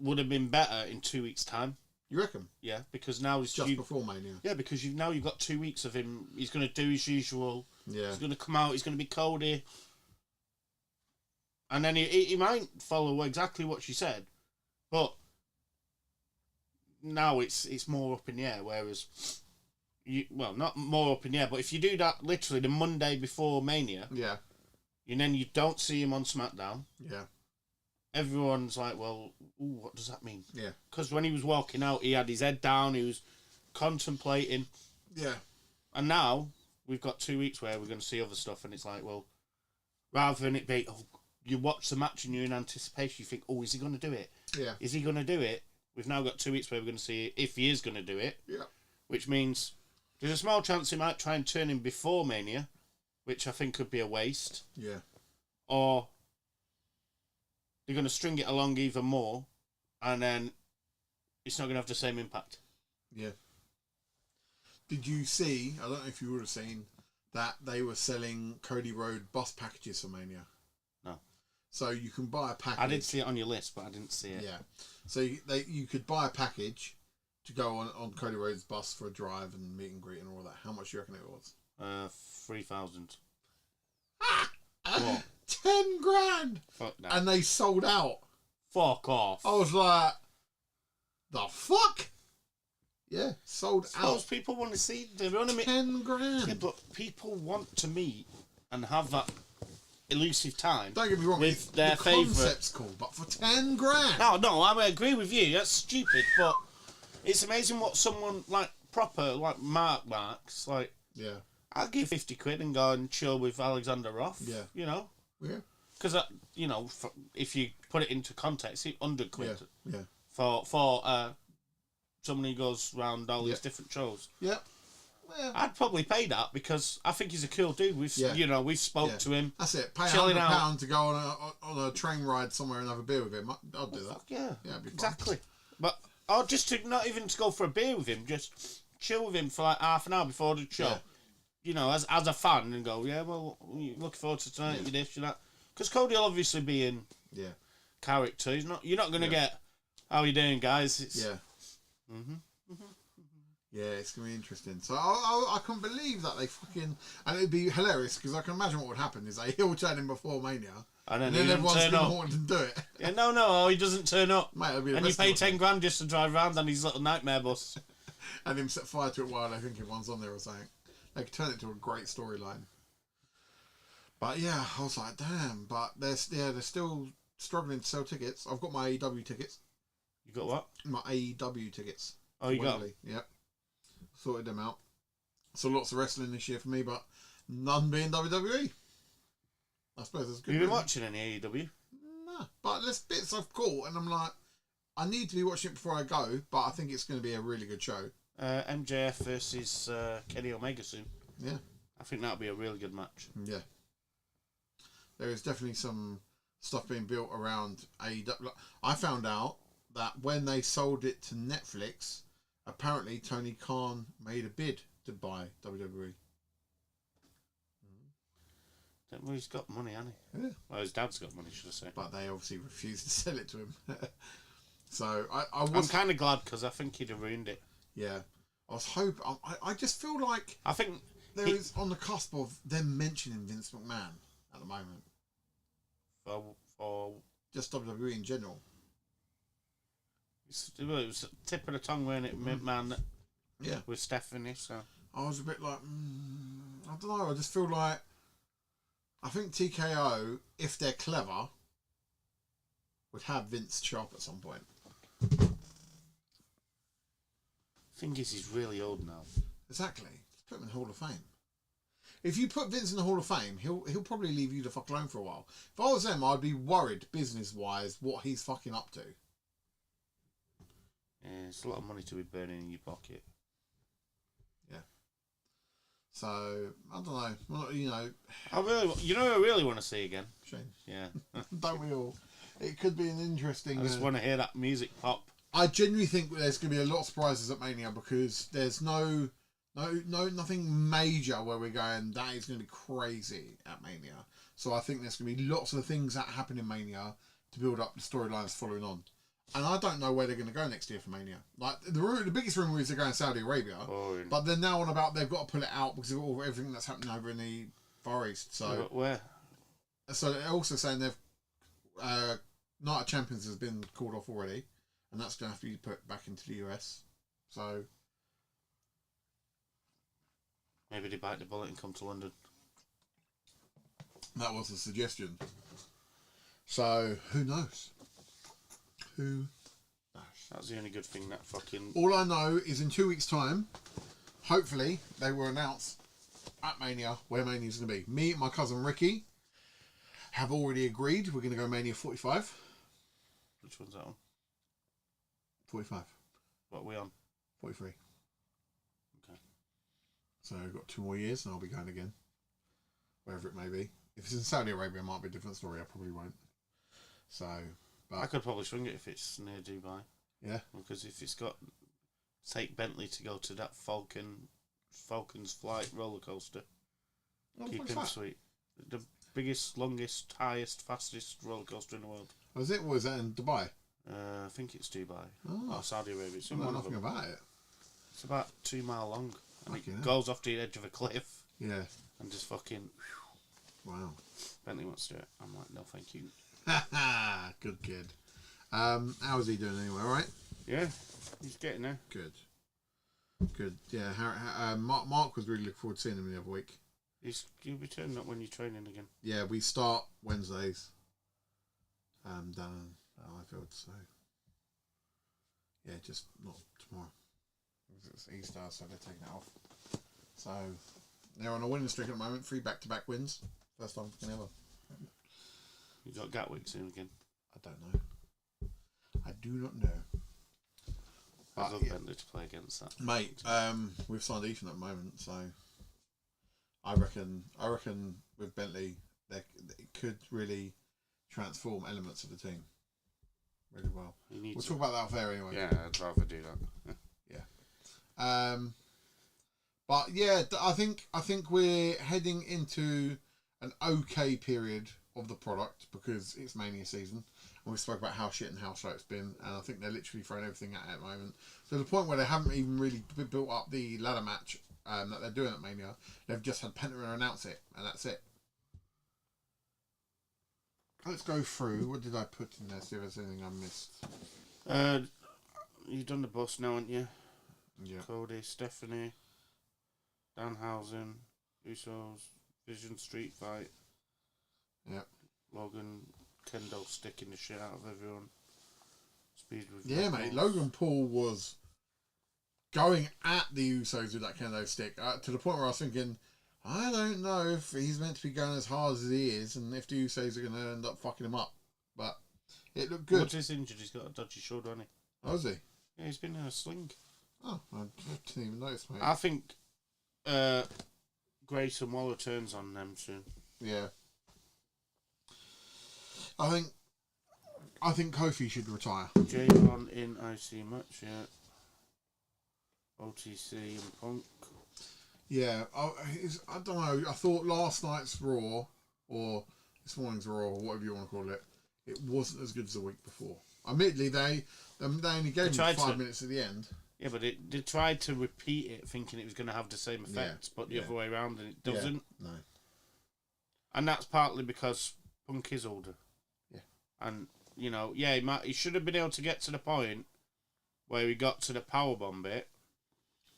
would have been better in 2 weeks' time. You reckon? Yeah, because now it's just before Mania. Yeah, because you've got 2 weeks of him. He's going to do his usual. Yeah. He's going to come out. He's going to be Cody. And then he might follow exactly what she said, but now it's more up in the air. Whereas, not more up in the air, but if you do that literally the Monday before Mania, and then you don't see him on SmackDown, everyone's like, well, what does that mean? Yeah. Because when he was walking out, he had his head down, he was contemplating. Yeah. And now we've got 2 weeks where we're going to see other stuff, and it's like, well, rather than it be, you watch the match and you're in anticipation, you think, is he going to do it? Yeah. Is he going to do it? We've now got 2 weeks where we're going to see if he is going to do it. Yeah. Which means there's a small chance he might try and turn him before Mania, which I think could be a waste. Yeah. Or they're going to string it along even more, and then it's not going to have the same impact. Yeah. Did you see, I don't know if you would have seen, that they were selling Cody Rhodes bus packages for Mania? No. So you can buy a package. I did see it on your list, but I didn't see it. Yeah. So you could buy a package to go on Cody Rhodes' bus for a drive and meet and greet and all that. How much do you reckon it was? 3,000. What? 10 grand! Fuck that. And they sold out. Fuck off. I was like, the fuck? Yeah, sold out. People want to see, they want to meet. 10 grand. Yeah, but people want to meet and have that elusive time. Don't get me wrong, with their favourite. Concept's cool, but for 10 grand. No, I agree with you. That's stupid, but it's amazing what someone like proper, like Mark's, like. Yeah. I'll give 50 quid and go and chill with Alexander Roth. Yeah. You know? Yeah. Because, if you put it into context, it's 100 quid. Yeah. For someone who goes around all these different shows. Yeah. Well, I'd probably pay that because I think he's a cool dude. We've spoke to him. That's it. Pay £100 to go on a train ride somewhere and have a beer with him. I'll do that. Yeah. Yeah, it'd be exactly. Fun. But just to not even to go for a beer with him, just chill with him for like half an hour before the show. Yeah. You know, as a fan, and go, looking forward to tonight. You this, you that. Because Cody will obviously be in character. You're not going to get, how you doing, guys? It's, Yeah, it's going to be interesting. So I can't believe that they fucking... And it'd be hilarious, because I can imagine what would happen is they heel turn him before Mania. And then everyone's going to want him to do it. Yeah, no, he doesn't turn up. Mate, it'll be and you pay 10 grand just to drive around on his little nightmare bus. And him set fire to it while I think everyone's on there or something. They could turn it to a great storyline. But yeah, I was like, damn. But they're still struggling to sell tickets. I've got my AEW tickets. You got what? My AEW tickets. Oh, you got them? Yep. Sorted them out. So lots of wrestling this year for me, but none being WWE. I suppose that's good. Have you been watching any AEW? Nah, but there's bits I've caught, and I'm like, I need to be watching it before I go, but I think it's going to be a really good show. MJF versus Kenny Omega soon. Yeah. I think that'll be a really good match. Yeah. There is definitely some stuff being built around AEW. I found out that when they sold it to Netflix, apparently Tony Khan made a bid to buy WWE. Well, he's got money, hasn't he? Yeah. Well, his dad's got money, should I say. But they obviously refused to sell it to him. So I'm kind of glad because I think he'd have ruined it. Yeah. I was hoping... I just feel like I think there is on the cusp of them mentioning Vince McMahon at the moment. For Just WWE in general. it was a tip of the tongue, weren't it, McMahon? Yeah. With Stephanie, so... I was a bit like... I don't know. I just feel like... I think TKO, if they're clever, would have Vince show up at some point. Thing is, he's really old now. Exactly. Just put him in the Hall of Fame. If you put Vince in the Hall of Fame, he'll probably leave you the fuck alone for a while. If I was them, I'd be worried business-wise what he's fucking up to. Yeah, it's a lot of money to be burning in your pocket. Yeah. So, I don't know. Well, you know... I really want to see again. Shane. Yeah. Don't we all? It could be an interesting... I just want to hear that music pop. I genuinely think there's going to be a lot of surprises at Mania because there's nothing major where we're going, that is going to be crazy at Mania. So I think there's going to be lots of things that happen in Mania to build up the storylines following on. And I don't know where they're going to go next year for Mania. Like the biggest rumour is they're going to Saudi Arabia, but they're now on about they've got to pull it out because of everything that's happening over in the Far East. So where? So they're also saying they've Night of Champions has been called off already, and that's going to have to be put back into the US. So maybe they bite the bullet and come to London. That was a suggestion. So who knows? Who knows? That's the only good thing that fucking... All I know is in 2 weeks' time, hopefully, they will announce at Mania where Mania's going to be. Me and my cousin Ricky have already agreed we're going to go Mania 45. Which one's that on? 45. What are we on? 43. Okay. So I've got 2 more years and I'll be going again. Wherever it may be. If it's in Saudi Arabia, it might be a different story. I probably won't. So... But, I could probably swing it if it's near Dubai. Yeah. Because if it's got... Take Bentley to go to that Falcon's Flight roller coaster. Keep him sweet. The biggest, longest, highest, fastest roller coaster in the world. Was it? Or was that in Dubai? I think it's Dubai. Or Saudi Arabia. It's in I know one of nothing them. about it. It's about 2 mile long. And Fucking it hell. goes off the edge of a cliff. Yeah. And just fucking... Wow. Bentley wants to do it. I'm like, no thank you. Good kid. How's he doing anyway, alright? Yeah, he's getting there. Good. Good. Yeah, Mark was really looking forward to seeing him the other week. You'll be turning up when you're training again. Yeah, we start Wednesdays down at Highfield, so yeah, just not tomorrow. It's Easter, so they're taking it off. So they're on a winning streak at the moment, 3 back-to-back wins. First time ever. You got Gatwick soon again. I don't know. I do not know. I'd love Bentley to play against that. Mate, we've signed Ethan at the moment, so I reckon with Bentley, it could really transform elements of the team really well. We'll talk about that off air anyway. Yeah, I'd rather do that. Yeah. But yeah, I think we're heading into an okay period of the product because it's Mania season. And we spoke about how shit and how slow it's been, and I think they're literally throwing everything at it at the moment. So the point where they haven't even really built up the ladder match that they're doing at Mania, they've just had Penta announce it, and that's it. Let's go through. What did I put in there? See if there's anything I missed. You've done the boss now, haven't you? Yeah. Cody, Stephanie, Danhausen, Usos, Vision Street Fight. Yeah. Logan, Kendo sticking the shit out of everyone. Speed with Yeah, mate. Logan Paul was going at the Usos with that kendo stick to the point where I was thinking, I don't know if he's meant to be going as hard as he is and if the Usos are going to end up fucking him up. But it looked good. What's his injured? He's got a dodgy shoulder, hasn't he? Oh, is he? Yeah, he's been in a sling. Oh, I didn't even notice, mate. I think Grayson Waller turns on them soon. Yeah. I think Kofi should retire. J-Ron in IC match, yeah. OTC and Punk. Yeah, I don't know. I thought last night's Raw, or this morning's Raw, or whatever you want to call it, it wasn't as good as the week before. Admittedly, they only gave me 5 minutes at the end. Yeah, but they tried to repeat it, thinking it was going to have the same effect, but the other way around, and it doesn't. Yeah, no. And that's partly because Punk is older. Yeah. And, you know, he should have been able to get to the point where he got to the powerbomb bit,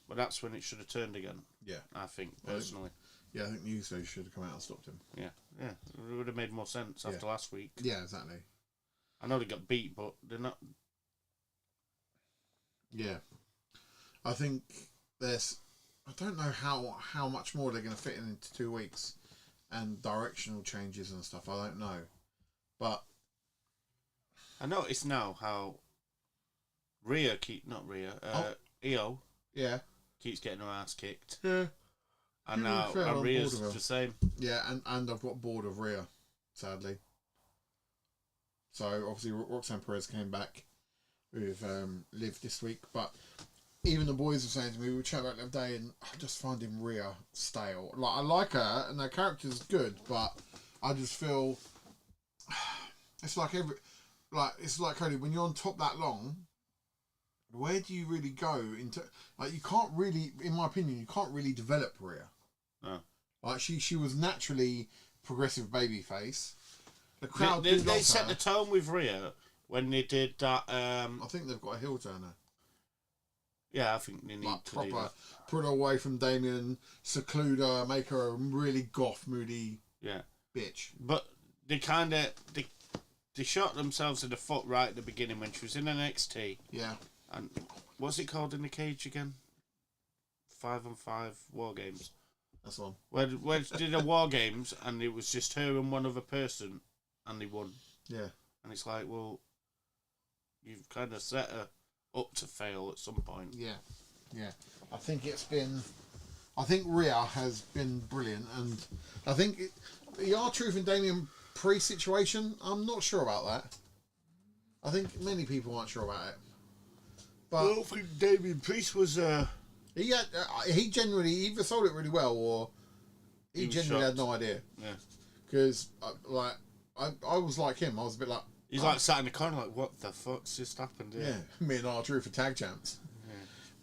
but that's when it should have turned again. Yeah. I think, personally. I think Newsday should have come out and stopped him. Yeah. It would have made more sense after last week. Yeah, exactly. I know they got beat, but they're not... Yeah. I think there's... I don't know how much more they're going to fit into 2 weeks. And directional changes and stuff. I don't know. But... I notice now how EO... Yeah. Keeps getting her ass kicked. Yeah. And now Rhea's the same. Yeah, and I've got bored of Rhea, sadly. So obviously Roxanne Perez came back with Liv this week, but even the boys were saying to me, we were chatting about it the other day, and I'm just finding Rhea stale. Like, I like her, and her character's good, but I just feel it's like Cody, when you're on top that long, where do you really go into? Like, you can't really, in my opinion, you can't really develop Rhea. No. Like, she was naturally progressive babyface. The crowd they set the tone with Rhea when they did that. I think they've got a heel turner. Yeah, I think they need like, to proper, do that. Put her away from Damien, seclude her, make her a really goth, moody bitch. But they shot themselves in the foot right at the beginning when she was in NXT. Yeah. And what's it called in the cage again? 5-on-5 War Games. That's one. Where she did a War Games and it was just her and one other person and they won. Yeah. And it's like, well, you've kind of set her up to fail at some point. Yeah. Yeah. I think Rhea has been brilliant, and I think the R-Truth and Damian Priest situation, I'm not sure about that. I think many people aren't sure about it. But I don't think Damian Priest was... he genuinely either sold it really well, or he genuinely had no idea. Yeah. Because, I was like him. I was a bit like... He's like sat in the corner like, what the fuck's just happened here? Yeah, me and R-Truth are tag champs. Yeah.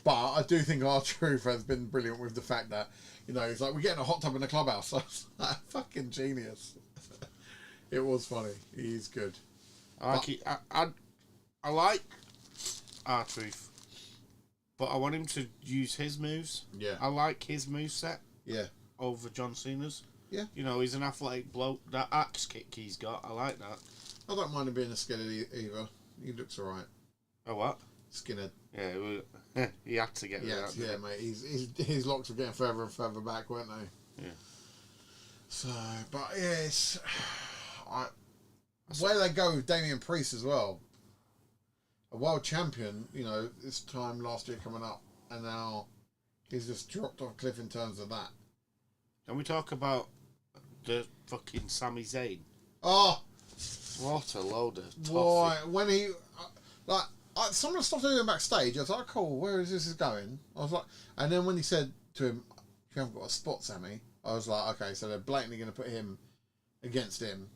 But I do think R-Truth has been brilliant with the fact that, you know, he's like, we're getting a hot tub in the clubhouse. I was like, fucking genius. It was funny. He's good. I like R-Truth, but I want him to use his moves. Yeah. I like his moveset. Yeah. Over John Cena's. Yeah. You know, he's an athletic bloke. That axe kick he's got, I like that. I don't mind him being a skinhead either. He looks alright. Oh, what? Skinhead. Yeah, he had to get rid of that. Yeah, mate. His locks were getting further and further back, weren't they? Yeah. So, but yeah, where they go with Damian Priest as well. A world champion, you know, this time last year coming up, and now he's just dropped off a cliff in terms of that. Can we talk about the fucking Sami Zayn? Oh! What a load of toffee. Boy, when he... some of the stuff they were doing backstage, I was like, cool, where is this going? I was like... And then when he said to him, you haven't got a spot, Sammy, I was like, okay, so they're blatantly going to put him against him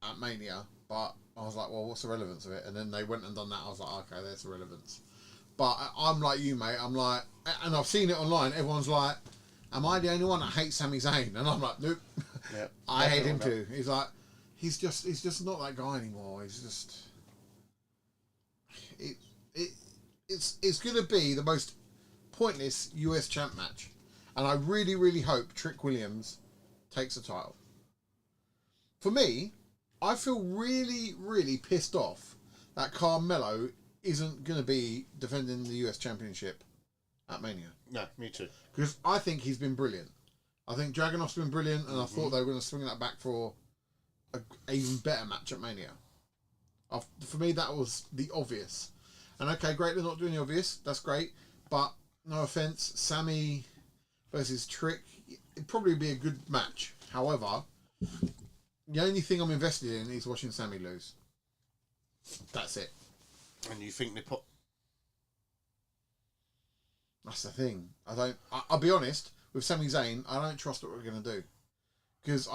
at Mania. But I was like, well, what's the relevance of it? And then they went and done that. I was like, okay, there's the relevance. But I'm like you, mate. I'm like... And I've seen it online. Everyone's like, am I the only one that hates Sami Zayn? And I'm like, nope. Yeah, I hate him too. He's like... He's just not that guy anymore. He's just... It's going to be the most pointless US champ match. And I really, really hope Trick Williams takes the title. For me, I feel really, really pissed off that Carmelo isn't going to be defending the US Championship at Mania. No, me too. Because I think he's been brilliant. I think Dragunov's been brilliant, and I thought they were going to swing that back for an even better match at Mania. For me, that was the obvious. And okay, great, they're not doing the obvious. That's great. But, no offence, Sammy versus Trick, it'd probably be a good match. However, the only thing I'm invested in is watching Sammy lose. That's it. And you think they put... That's the thing. I'll be honest, with Sami Zayn, I don't trust what we're going to do. Because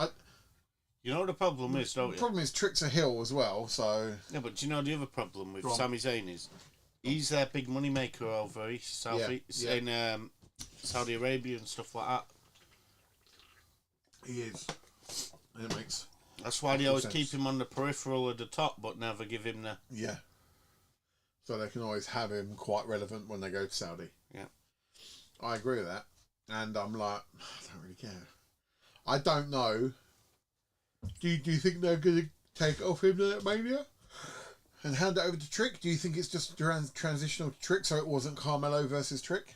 You know what the problem is, don't you? The problem is Trick's a heel as well, so... Yeah, but do you know the other problem with Sami Zayn is? He's their big money maker over in Saudi Arabia and stuff like that. He is. It makes... That's why they always keep him on the peripheral of the top, but never give him the... Yeah. So they can always have him quite relevant when they go to Saudi. Yeah. I agree with that. And I'm like, I don't really care. I don't know. Do you think they're going to take off him at Mania? And hand it over to Trick? Do you think it's just transitional to Trick so it wasn't Carmelo versus Trick?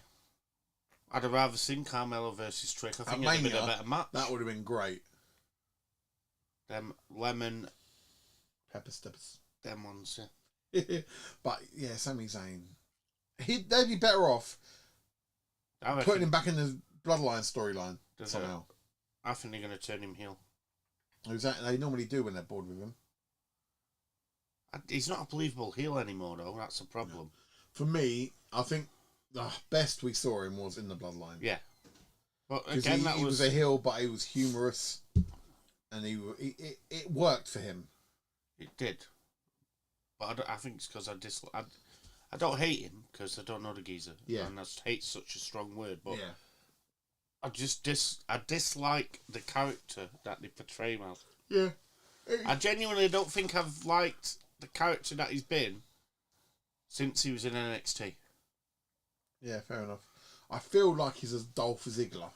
I'd have rather seen Carmelo versus Trick. I think it'd have been a better match. That would have been great. Them lemon... Pepper steppers. Them ones, yeah. But, yeah, Sami Zayn. They'd be better off putting him back in the Bloodline storyline somehow. I think they're going to turn him heel. They normally do when they're bored with him. He's not a believable heel anymore, though. That's the problem. No. For me, I think the best we saw him was in the Bloodline. Yeah. But again, he was a heel, but he was humorous. And it worked for him. It did. But I think it's because I don't hate him because I don't know the geezer. Yeah. And hate's such a strong word. But yeah. I dislike the character that they portray him as. Yeah. I genuinely don't think I've liked the character that he's been since he was in NXT. Yeah, fair enough. I feel like he's a Dolph Ziggler.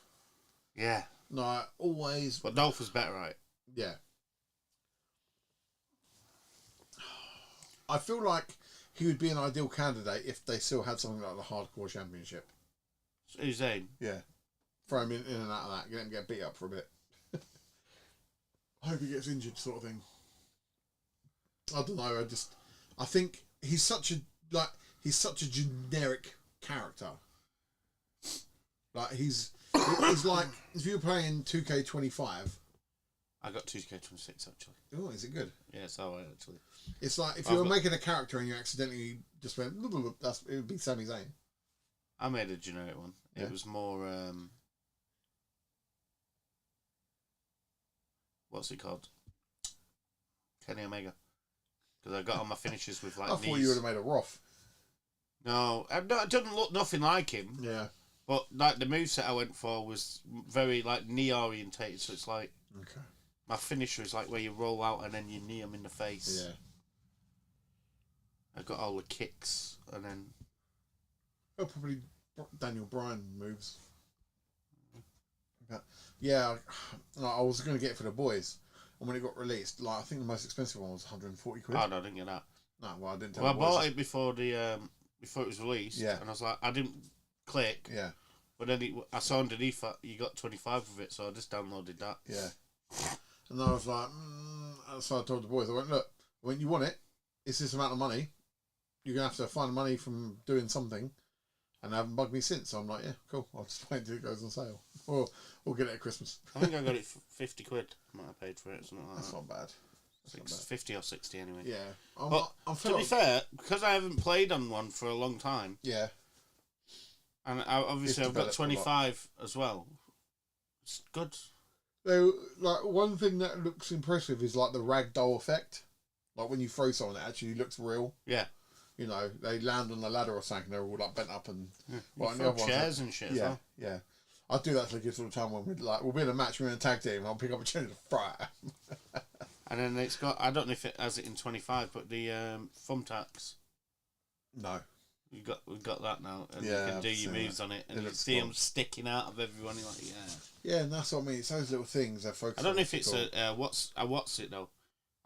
Yeah. No, always. But Dolph was better, right? Yeah. I feel like he would be an ideal candidate if they still had something like the Hardcore Championship. Who's Zayn? Yeah. Throw him in and out of that. Let him get beat up for a bit. I hope he gets injured, sort of thing. I don't know. I think he's such a generic character. Like he's like if you were playing 2K25. I got 2K26 actually. Oh, is it good? Yeah, it's alright actually. It's like if you were making a character and you accidentally just went, it would be Sami Zayn. I made a generic one. Yeah. It was more what's it called? Kenny Omega. Because I got all my finishes with like I knees. thought you would have made a Roth. No, it doesn't look nothing like him. Yeah. But like the moveset I went for was very like knee orientated, so it's like my finisher is like where you roll out and then you knee him in the face. Yeah. I got all the kicks and then. Oh, probably Daniel Bryan moves. Yeah, I was going to get it for the boys, and when it got released, like I think the most expensive one was 140 quid. Oh no, I didn't get that. No, well I didn't. Tell Well, I bought it before before it was released. Yeah. And I was like, I didn't click. Yeah. But then I saw underneath that you got 25 of it, so I just downloaded that. Yeah. And I was like, so I told the boys, I went, look, when you want it, it's this amount of money. You're going to have to find money from doing something. And they haven't bugged me since. So I'm like, yeah, cool. I'll just wait until it goes on sale. Or we'll get it at Christmas. I think I got it for 50 quid. I might have paid for it. Something like That's that. not bad. That's not bad. 50 or 60 anyway. Yeah. I'm to be fair, because I haven't played on one for a long time. Yeah. And obviously I've got 25 as well. It's good. So, like, one thing that looks impressive is like the ragdoll effect. Like when you throw someone, it actually looks real. Yeah. You know, they land on the ladder or something, they're all like bent up and chairs and shit. Yeah, as well. yeah. I do that to the kids all the time when we'll be in a match, we're in a tag team, I'll pick up a chair to throw at them. And then it's got, I don't know if it has it in 25, but the thumbtacks. No. We've got that now, and Yeah, you can do I've your seen moves that. on it, and It you looks see cool. them sticking out of everyone. You're like, yeah. Yeah, and that's what I mean. It's those little things they're focusing on. I don't know if it's a what's it though,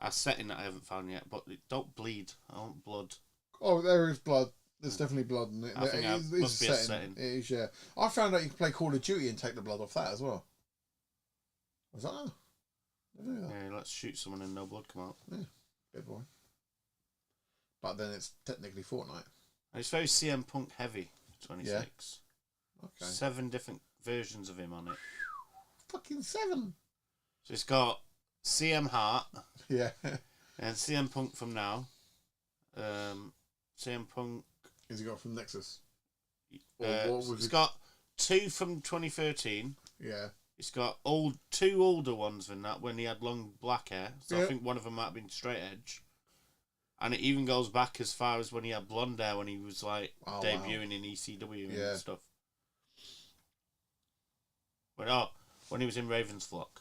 a setting that I haven't found yet, but it don't bleed. I want blood. Oh, there is blood. There's definitely blood in it. I think it must be a setting. It is, yeah. I found out you can play Call of Duty and take the blood off that as well. Was that? I didn't know that. Yeah, let's shoot someone and no blood come out. Yeah, good boy. But then it's technically Fortnite. And it's very CM Punk heavy. 26. Okay. 7 different versions of him on it. fucking 7. So it's got CM Hart Yeah. and CM Punk from now. CM Punk. Has he got from Nexus? Or what was It's it? got 2 from 2013. Yeah. It's got 2 older ones than that when he had long black hair. So I think one of them might have been straight edge. And it even goes back as far as when he had blonde hair when he was like debuting in ECW and stuff. But when he was in Raven's Flock.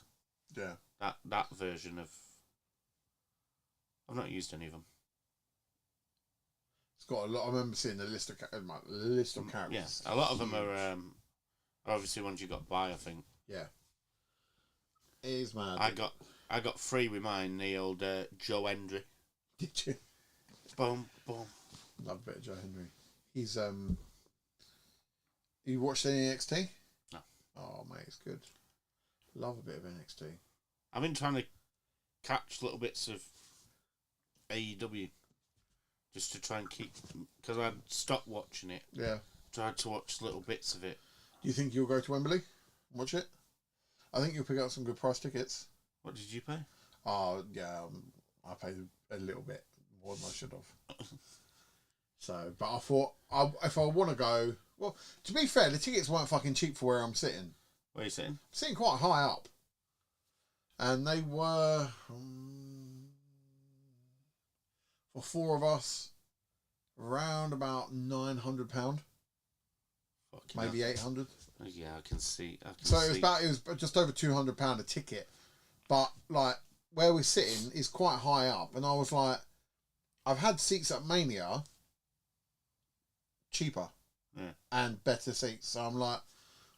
Yeah. That version of. I've not used any of them. It's got a lot. I remember seeing the list of characters. Yes, a lot of them are obviously ones you got to buy. I think. Yeah. It is mad. I got 3 with mine. The old Joe Hendry. Did you? Boom, boom. Love a bit of Joe Henry. He's You watched any NXT? No. Oh mate, it's good. Love a bit of NXT. I've been trying to catch little bits of AEW just to try and keep, because I'd stopped watching it. Yeah. Tried to watch little bits of it. Do you think you'll go to Wembley? Watch it? I think you'll pick up some good price tickets. What did you pay? Oh yeah, I paid a little bit more than I should have. So, but I thought if I want to go, well, to be fair, the tickets weren't fucking cheap for where I'm sitting. Where are you sitting? I'm sitting quite high up, and they were for 4 of us around about £900, maybe 800. Yeah, I can see. So it was just over £200 a ticket, but like where we're sitting is quite high up, and I was like, I've had seats at Mania cheaper and better seats, so I'm like,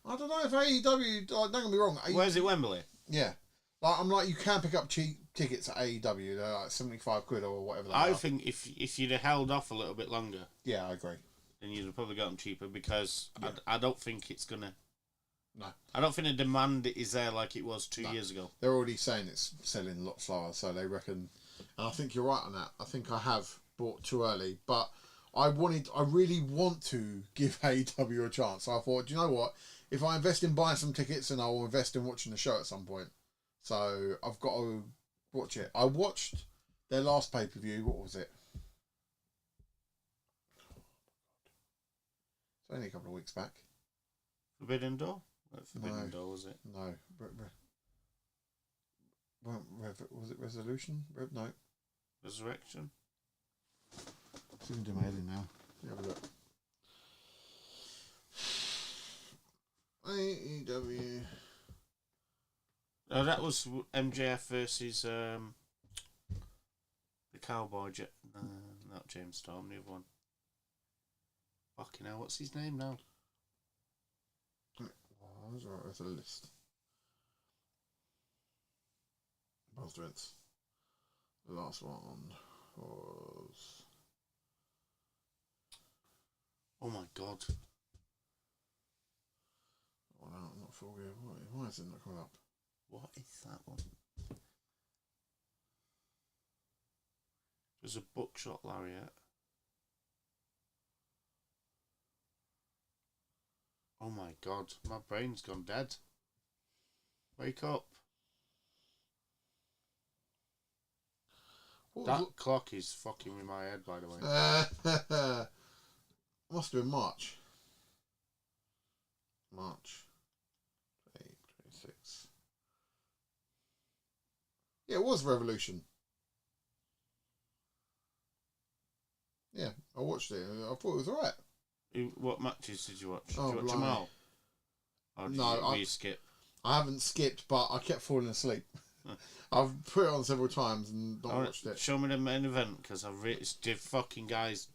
I don't know if AEW. Don't get me wrong. Where's it, Wembley? Yeah, like I'm like, you can pick up cheap tickets at AEW. They're like £75 or whatever. I think if you'd have held off a little bit longer, yeah, I agree. then you'd have probably got them cheaper because I don't think it's gonna. No, I don't think the demand is there like it was 2 years ago. They're already saying it's selling a lot slower, so they reckon. And I think you're right on that. I think I have bought too early, but I really want to give AEW a chance. So I thought, do you know what? If I invest in buying some tickets, then I'll invest in watching the show at some point. So I've got to watch it. I watched their last pay-per-view. What was it? It's only a couple of weeks back. Forbidden Door? Forbidden Door, was it? No. Was it Resolution? No. Resurrection? It's even doing my head in now. Have a look. AEW. No, that was MJF versus the Cowboy. Not James Storm, the other one. Fucking hell, what's his name now? Oh, that's right, there's a list. Buzzwords. The last one was. Oh my god. Oh no, I'm not sure. Why is it not coming up? What is that one? There's a Buckshot Lariat. Oh my god, my brain's gone dead. Wake up. That clock is fucking with my head, by the way. Must have been March. March 26. Yeah, it was Revolution. Yeah, I watched it. I thought it was alright. What matches did you watch? Oh, did you watch them all? Or did you skip? I haven't skipped, but I kept falling asleep. I've put it on several times and not watched it. Show me the main event, because it's the fucking guys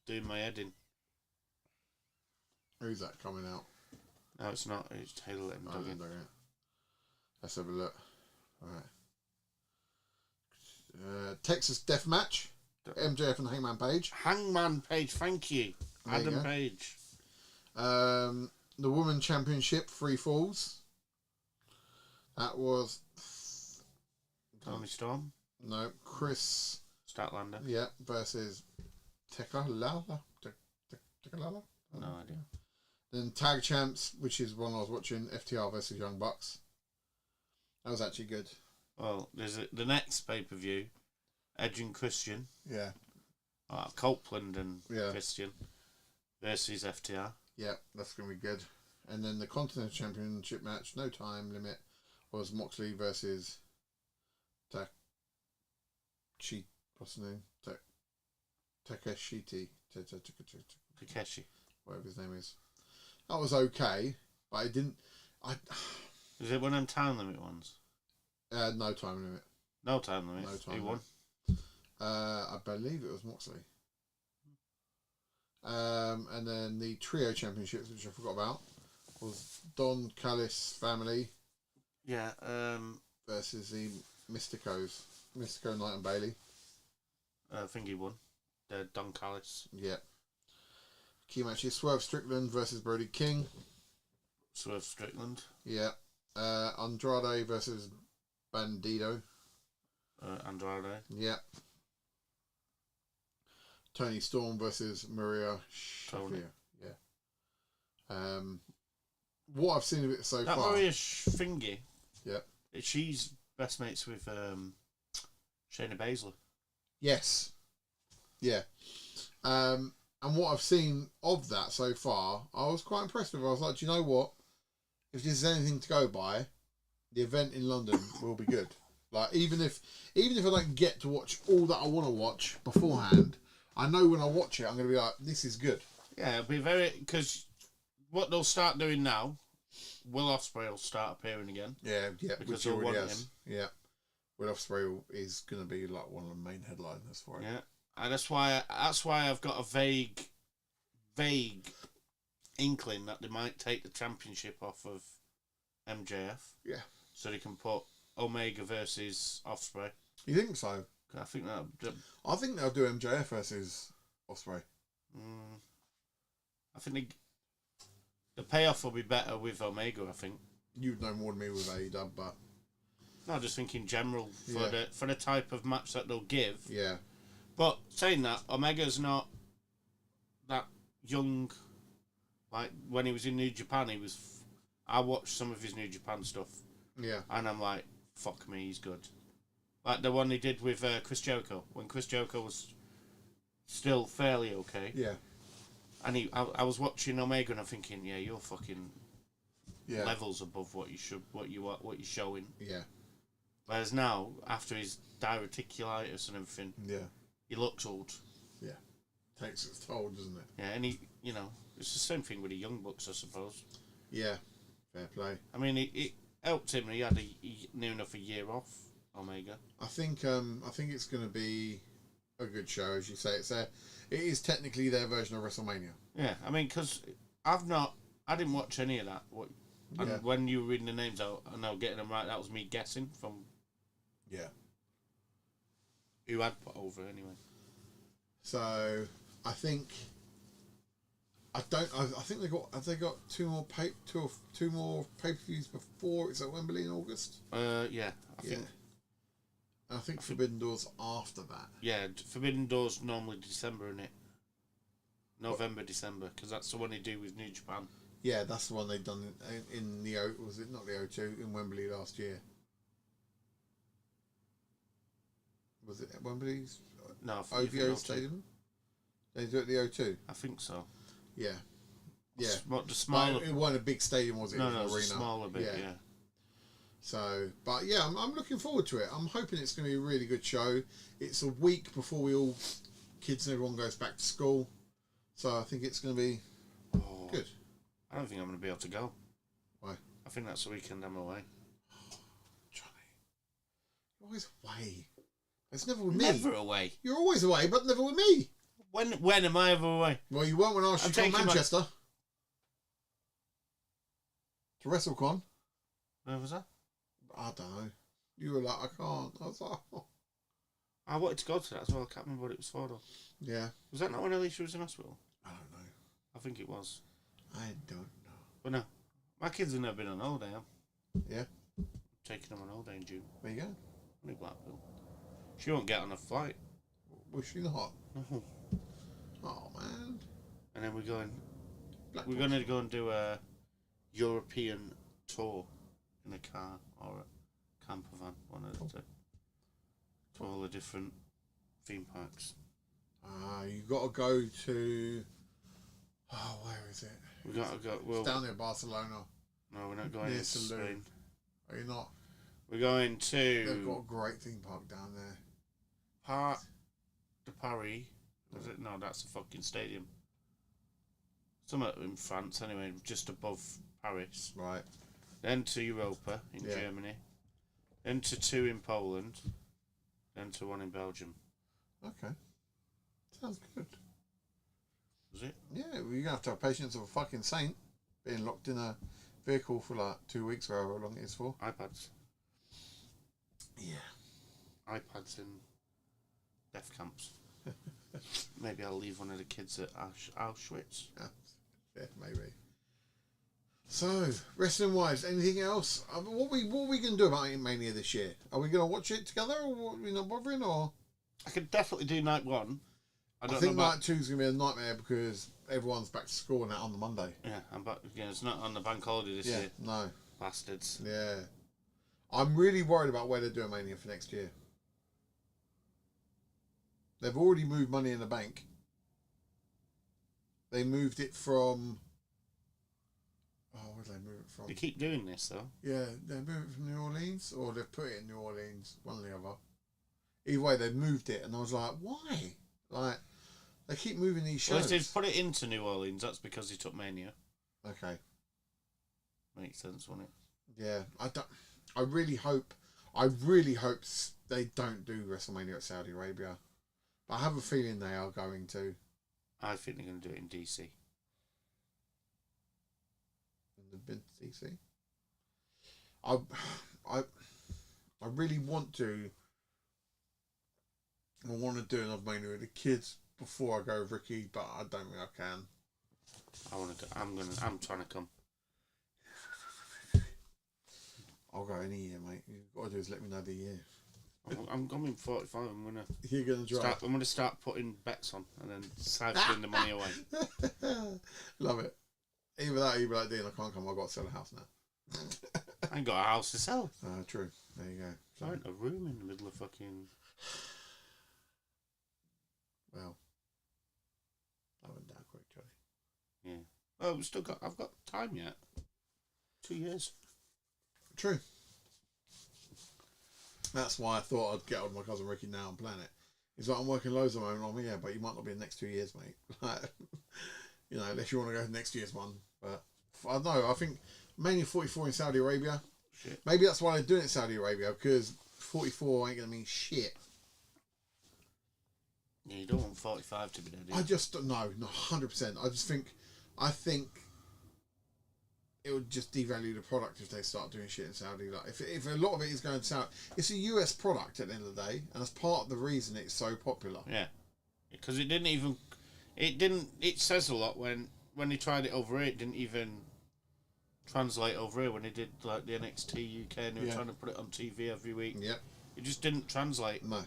doing my head in. Who's that coming out? No, it's not. It's Taylor and Duggan. Let's have a look. Alright. Texas Death Match. MJF and Hangman Page. Hangman Page, thank you. Adam Page. The Women Championship, 3 falls. That was Tony Storm. No, Chris Statlander. Yeah, versus Tekalala. Tekalala? No idea. Then Tag Champs, which is one I was watching, FTR versus Young Bucks. That was actually good. Well, there's the next pay-per-view, Edge and Christian. Yeah. Copeland and Christian versus FTR. Yeah, that's going to be good. And then the Continental Championship match, no time limit, was Moxley versus what's his name? Takeshi. Whatever his name is. That was okay, but I didn't... Is it one of them time limit ones? No time limit. No time limit. No time Who limit. won? I believe it was Moxley. And then the Trio Championships, which I forgot about, was Don Callis family. Yeah. Versus the Mysticos. Mystico, Knight and Bailey. I think he won. Don Callis. Yeah. Key matches: Swerve Strickland versus Brody King. Swerve Strickland. Yeah. Andrade versus Bandido. Andrade. Yeah. Tony Storm versus Maria Shafir. Yeah. What I've seen of it so far. That Maria Fingy. Yeah. She's best mates with Shayna Baszler. Yes. Yeah. And what I've seen of that so far, I was quite impressed with. I was like, do you know what? If this is anything to go by, the event in London will be good. Like even if I don't get to watch all that I want to watch beforehand, I know when I watch it, I'm going to be like, this is good. Yeah, it'll be very... Because what they'll start doing now, Will Ospreay will start appearing again. Yeah, because they'll want him. Yeah. Will Ospreay is going to be like one of the main headliners for it. Yeah, and that's why I've got a vague inkling that they might take the championship off of MJF. Yeah. So they can put Omega versus Ospreay. You think so? I think they'll do MJF versus Ospreay. I think the payoff will be better with Omega. I think you'd know more than me with AEW, but no, just think in general for the type of match that they'll give. Yeah. But saying that, Omega's not that young. Like when he was in New Japan, I watched some of his New Japan stuff. Yeah. And I'm like, fuck me, he's good. Like the one he did with Chris Jericho, when Chris Jericho was still fairly okay. Yeah. And I was watching Omega and I'm thinking, yeah, you're fucking levels above what you're showing. Yeah. Whereas now, after his diverticulitis and everything, he looks old. Yeah. Takes its toll, doesn't it? Yeah, and it's the same thing with the Young Bucks, I suppose. Yeah. Fair play. I mean, it helped him. He had near enough a year off, Omega. I think it's going to be a good show, as you say. It is technically their version of WrestleMania. Yeah, I mean, because I didn't watch any of that. And when you were reading the names out, and I was getting them right, that was me guessing from. Yeah. Who I'd put over anyway. So I think. I think they got two more pay-per-views before it's at Wembley in August. Yeah, I think. And I think Forbidden Doors after that. Yeah, Forbidden Doors normally December, isn't it? November, December, because that's the one they do with New Japan. Yeah, that's the one they done in the was it not the O2 in Wembley last year? Was it at Wembley's? No, OVO Stadium. They do it at the O2. I think so. Yeah. Yeah. The smaller. It wasn't a big stadium, was it? No, it was no, an it's a smaller bit. Yeah. So, but yeah, I'm looking forward to it. I'm hoping it's going to be a really good show. It's a week before kids and everyone goes back to school. So I think it's going to be good. I don't think I'm going to be able to go. Why? I think that's the weekend I'm away. Johnny, you're always away. It's never with me. Never away. You're always away, but never with me. When am I ever away? Well, you weren't when I asked you to come to Manchester. To WrestleCon. Where was that? I don't know. You were like, I can't. I was like, oh. I wanted to go to that as well. I can't remember what it was for though. Yeah. Was that not when Alicia was in hospital? I don't know. I think it was. I don't know. But no. My kids have never been on holiday. Yeah. Taking them on holiday in June. Where you go? Only Blackpool. She won't get on a flight. Was she not? No. Oh man. And then we're going to go and do a European tour in a car or a to all the different theme parks. You got to go to. Oh, where is it? We got to go. Well, it's down near Barcelona. No, we're not going Near to Spain. Are you not? We're going to. They've got a great theme park down there. Parc de Paris. Is it? No, that's a fucking stadium. Somewhere in France, anyway, just above Paris. Right. Then to Europa in Germany. Then to 2 in Poland. Then to 1 in Belgium. Okay. Sounds good. Was it? Yeah, well, you're going to have to have patience of a fucking saint being locked in a vehicle for like 2 weeks or however long it is for. iPads. Yeah. iPads in death camps. Maybe I'll leave one of the kids at Auschwitz. Yeah, maybe. So, wrestling wise, anything else? What are we going to do about Mania this year? Are we going to watch it together, or are we not bothering? Or I could definitely do night 1. I think night 2 is going to be a nightmare because everyone's back to school and out on the Monday. Yeah, I'm back again. It's not on the bank holiday this year. No. Bastards. Yeah. I'm really worried about where they're doing Mania for next year. They've already moved Money in the Bank. They moved it from... Oh, where did they move it from? They keep doing this, though. Yeah, they moved it from New Orleans, or they've put it in New Orleans, one or the other. Either way, they moved it, and I was like, why? Like, they keep moving these shows. Well, if they've put it into New Orleans, that's because they took Mania. Okay. Makes sense, won't it? Yeah, I really hope they don't do WrestleMania at Saudi Arabia. But I have a feeling they are going to. I think they're going to do it in DC. They've been to DC. I really want to. I want to do another Mania with the kids before I go with Ricky, but I don't think I can. I'm trying to come. I'll go any year, mate. You've got to do is let me know the year. I'm going 45. You're gonna drive. I'm gonna start putting bets on and then siphoning the money away. Love it. Either that, or you'd be like, Dean, I can't come. I've got to sell a house now. I ain't got a house to sell. True. There you go. So, I ain't a room in the middle of fucking. Well, that went down quick, Johnny. Yeah. Oh, I've got time yet. 2 years. True. That's why I thought I'd get on my cousin Ricky now and plan it. He's like, I'm working loads at the moment. I'm like, yeah, but you might not be in the next 2 years, mate. Like, you know, unless you want to go to the next year's one. But I don't know. I think mainly 44 in Saudi Arabia. Shit. Maybe that's why they're doing it in Saudi Arabia, because 44 ain't going to mean shit. Yeah, you don't want 45 to be there, do you? I just don't know. No, 100%. I think it would just devalue the product if they start doing shit in Saudi. Like, if a lot of it is going to Saudi, it's a US product at the end of the day, and that's part of the reason it's so popular. Yeah, because it says a lot when they tried it over here. It didn't even translate over here when they did like the NXT UK and they were trying to put it on TV every week. Yep. It just didn't translate. No.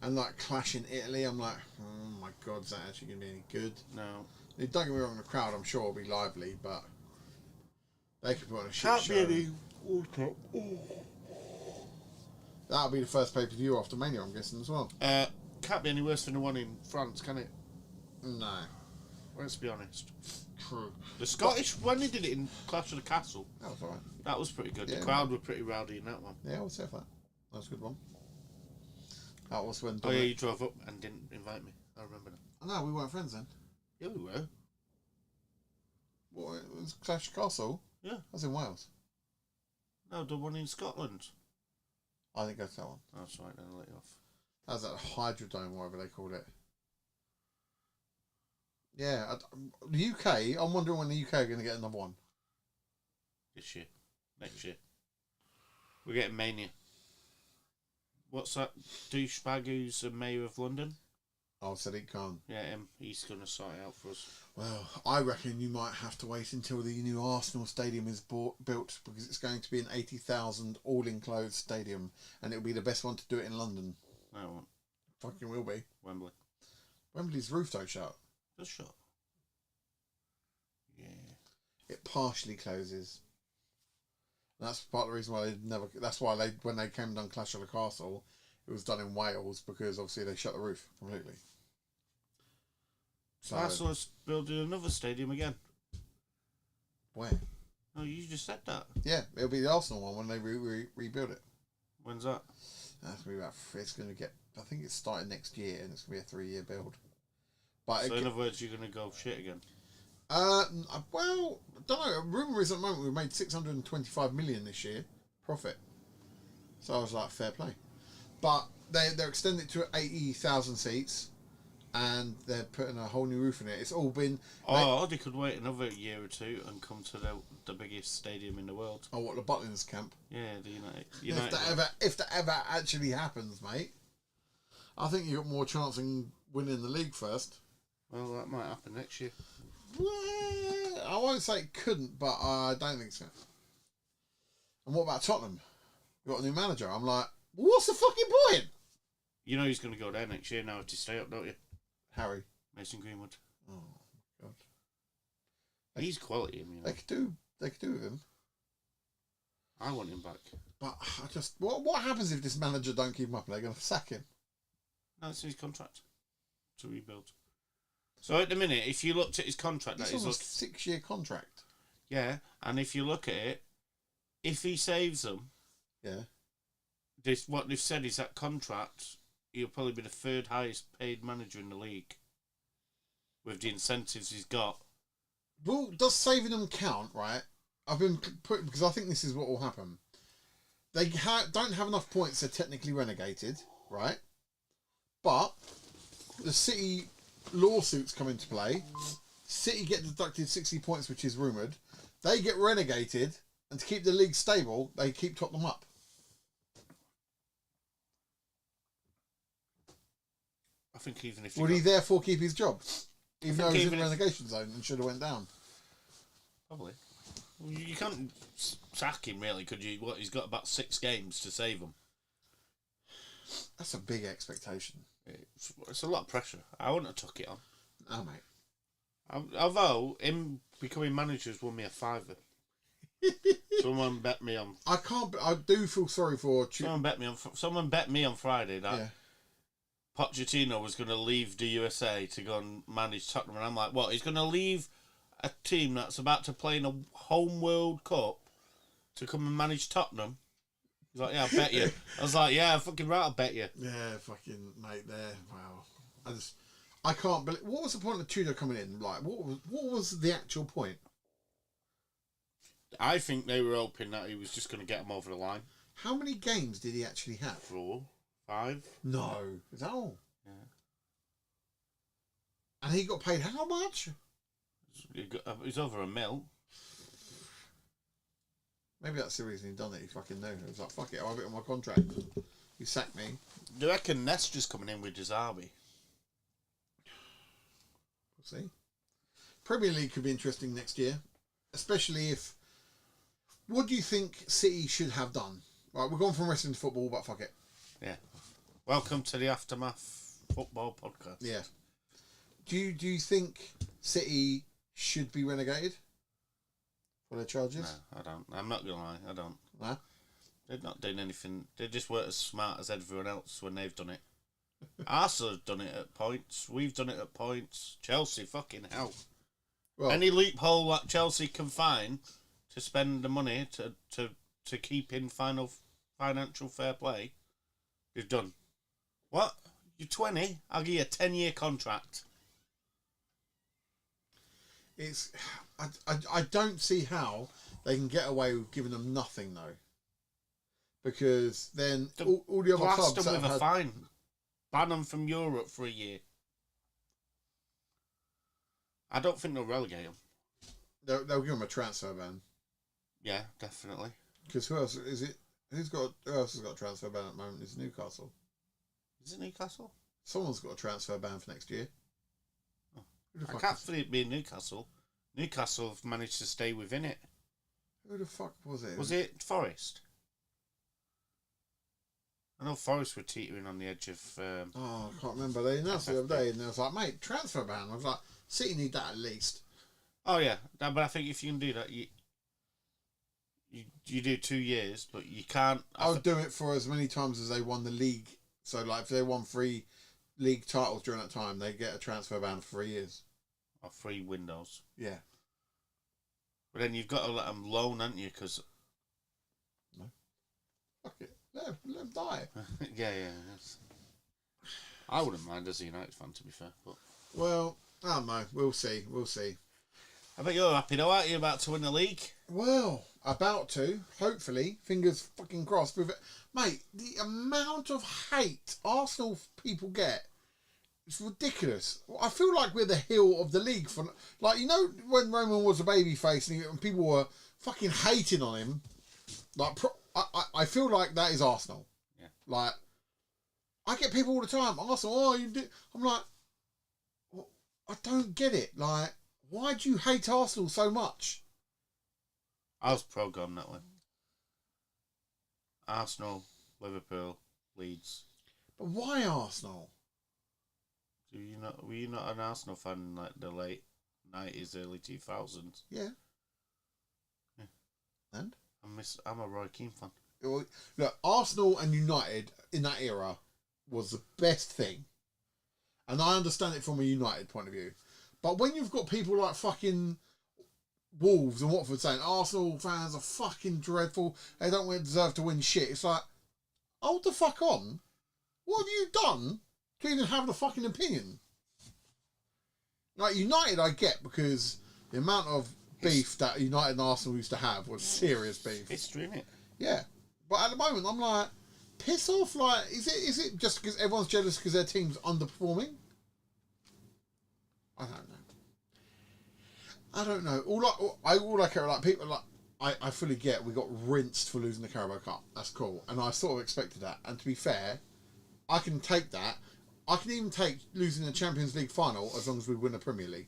And like Clash in Italy, I'm like, oh my god, is that actually going to be any good? No. Don't get me wrong, the crowd I'm sure will be lively, but they could put on a shit Can't show. be any World Cup. That'll be the first pay-per-view after Mania, I'm guessing, as well. Can't be any worse than the one in France, can it? No. Let's be honest. True. The Scottish, when they did it in Clash of the Castle, That was alright. that was pretty good. Yeah, The crowd were pretty rowdy in that one. Yeah, I would say that. That was a good one. That was when... Oh yeah, you drove up and didn't invite me. I remember that. No, we weren't friends then. Yeah, we were. What, it was Clash Castle? Yeah. That was in Wales. No, the one in Scotland. I didn't go to that one. That's right, then I'll let you off. That was at Hydrodome, whatever they called it. Yeah, the UK, I'm wondering when the UK are going to get another one. This year. Next year. We're getting Mania. What's that douchebag who's the Mayor of London? Oh, Sadiq Khan. Yeah, him. He's going to sort it out for us. Well, I reckon you might have to wait until the new Arsenal stadium is built, because it's going to be an 80,000 all-enclosed stadium, and it'll be the best one to do it in London. No, it won't. Fucking will be. Wembley. Wembley's roof don't shut. Just shut. Yeah. It partially closes. That's part of the reason why they never. That's why they, when they came done Clash of the Castle, it was done in Wales because obviously they shut the roof completely. So Arsenal's building another stadium again. where? Oh, you just said that. Yeah, it'll be the Arsenal one when they rebuild it. When's that? That's gonna be about. It's gonna get. I think it's starting next year, and it's gonna be a 3-year build. But So in other words, you're gonna go shit again. Well, I don't know. Rumour is at the moment we made 625 million this year profit. So I was like, fair play. But they're extending it to 80,000 seats, and they're putting a whole new roof in it. It's all been. They could wait another year or two and come to the biggest stadium in the world. Oh, what, the Butlins camp? Yeah, the United. If that ever actually happens, mate, I think you got more chance in winning the league first. Well, that might happen next year. Well, I won't say it couldn't, but I don't think so. And what about Tottenham? You got a new manager. I'm like, what's the fucking point? You know he's going to go there next year now to stay up, don't you? Harry. Mason Greenwood. Oh God. He's quality, you know. They could do with him. I want him back. But I just what happens if this manager don't keep him up? They're going to sack him. No, it's his contract to rebuild. So at the minute, if you looked at his contract, It's almost a 6-year contract. Yeah, and if you look at it, if he saves them, Yeah. What they've said is that contract, he'll probably be the third highest paid manager in the league with the incentives he's got. Well, does saving them count, right? I've been put because I think this is what will happen. They don't have enough points. They're technically relegated, right? But the City lawsuits come into play. City get deducted 60 points, which is rumoured. They get relegated, and to keep the league stable, they keep Tottenham up. I think even if Would he therefore keep his job, even though he's in the relegation zone and should have went down? Probably. Well, you can't sack him, really, could you? What, he's got about 6 games to save him. That's a big expectation. It's a lot of pressure. I wouldn't have took it on. Oh, mate. Although, him becoming manager has won me a £5. Someone bet me on... I do feel sorry for... Someone bet me on Friday that Pochettino was going to leave the USA to go and manage Tottenham. And I'm like, what? He's going to leave a team that's about to play in a home World Cup to come and manage Tottenham? He's like, yeah, I bet you. I was like, yeah, fucking right, I'll bet you. Yeah, fucking mate there. Wow. I can't believe... What was the point of Tudor coming in? Like, what was the actual point? I think they were hoping that he was just going to get them over the line. How many games did he actually have? 4, 5. No. Is that all? Yeah. And he got paid how much? He's over $1 million. Maybe that's the reason he done it. He fucking knew. He was like, fuck it, I'll have it on my contract. You sacked me. Do you reckon Ness just coming in with Dizabi? We'll see. Premier League could be interesting next year. Especially if... What do you think City should have done? Right, we're going from wrestling to football, but fuck it. Yeah. Welcome to the Aftermath Football Podcast. Yeah. Do you think City should be relegated for their charges? No, I don't. I'm not going to lie, I don't. No? They're not doing anything. They just weren't as smart as everyone else when they've done it. Arsenal have done it at points. We've done it at points. Chelsea, fucking hell. Well, any loophole that Chelsea can find to spend the money to keep in financial fair play, they've done. What? You're 20? I'll give you a 10-year contract. It's... I don't see how they can get away with giving them nothing, though. Because then all the other clubs... Blast them with a fine. Ban them from Europe for a year. I don't think they'll relegate them. They'll give them a transfer ban. Yeah, definitely. Because who else is it? Who else has got a transfer ban at the moment? It's Newcastle. Is it Newcastle? Someone's got a transfer ban for next year. Oh. I can't see it being Newcastle. Newcastle have managed to stay within it. Who the fuck was it? Was it Forest? I know Forest were teetering on the edge of... I can't remember. They announced the other day and they was like, mate, transfer ban. I was like, City need that at least. Oh, yeah. No, but I think if you can do that, You do 2 years, but you can't. I would do it for as many times as they won the league. So, like, if they won 3 league titles during that time, they get a transfer ban for 3 years. Or 3 windows. Yeah. But then you've got to let them loan, haven't you? Because no, fuck it, let them die. yeah. I wouldn't mind as a United fan, to be fair. But well, I don't know. We'll see. I bet you're happy though, aren't you, about to win the league? Well, about to. Hopefully, fingers fucking crossed. With it, mate. The amount of hate Arsenal people get. It's ridiculous. I feel like we're the heel of the league for, like, you know, when Roman was a babyface and people were fucking hating on him. Like, I feel like that is Arsenal. Yeah. Like, I get people all the time. Arsenal, oh, you did. I'm like, well, I don't get it. Like, why do you hate Arsenal so much? I was pro-gone that way. Arsenal, Liverpool, Leeds. But why Arsenal? Were you not an Arsenal fan in like the late 90s, early 2000s? Yeah. And? I'm a Roy Keane fan. Look, Arsenal and United in that era was the best thing. And I understand it from a United point of view. But when you've got people like fucking Wolves and Watford saying Arsenal fans are fucking dreadful, they don't deserve to win shit, it's like, hold the fuck on. What have you done to even have the fucking opinion? Like, United I get, because the amount of beef that United and Arsenal used to have was serious beef. History, innit? Yeah. But at the moment I'm like, piss off. Like, is it just because everyone's jealous because their team's underperforming? I don't know. All I care about, people, like, I fully get we got rinsed for losing the Carabao Cup. That's cool. And I sort of expected that. And to be fair, I can take that. I can even take losing the Champions League final as long as we win the Premier League.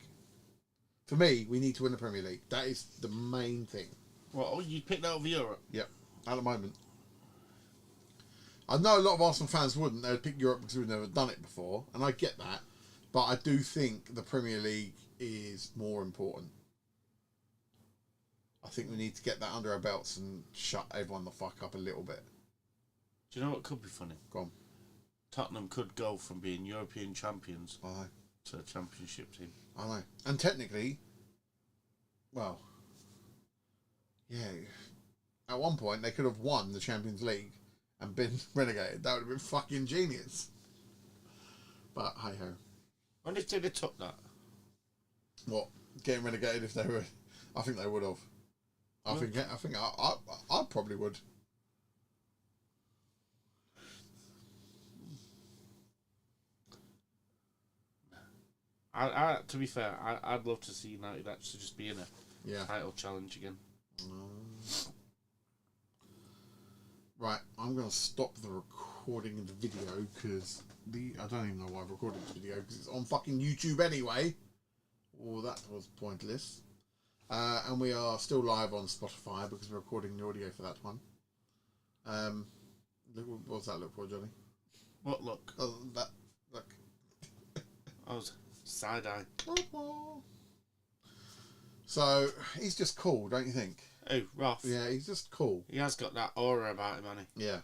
For me, we need to win the Premier League. That is the main thing. Well, you picked that over Europe? Yep, at the moment. I know a lot of Arsenal fans wouldn't. They would pick Europe because we've never done it before. And I get that. But I do think the Premier League is more important. I think we need to get that under our belts and shut everyone the fuck up a little bit. Do you know what could be funny? Go on. Tottenham could go from being European champions I know. to a championship team. I know. And technically, well, yeah, at one point they could have won the Champions League and been relegated. That would have been fucking genius. But hey ho. When did they took that? What? Getting relegated if they were? I think they would have. I think I probably would. To be fair, I'd love to see United actually just be in a title challenge again. Right, I'm going to stop the recording of the video because I don't even know why I've recorded the video because it's on fucking YouTube anyway. Oh, that was pointless. And we are still live on Spotify because we're recording the audio for that one. What's that look for, Johnny? What look? Oh, that look. I was side eye. So he's just cool, don't you think? Oh, Roth. Yeah, he's just cool. He has got that aura about him, hasn't he? Yeah,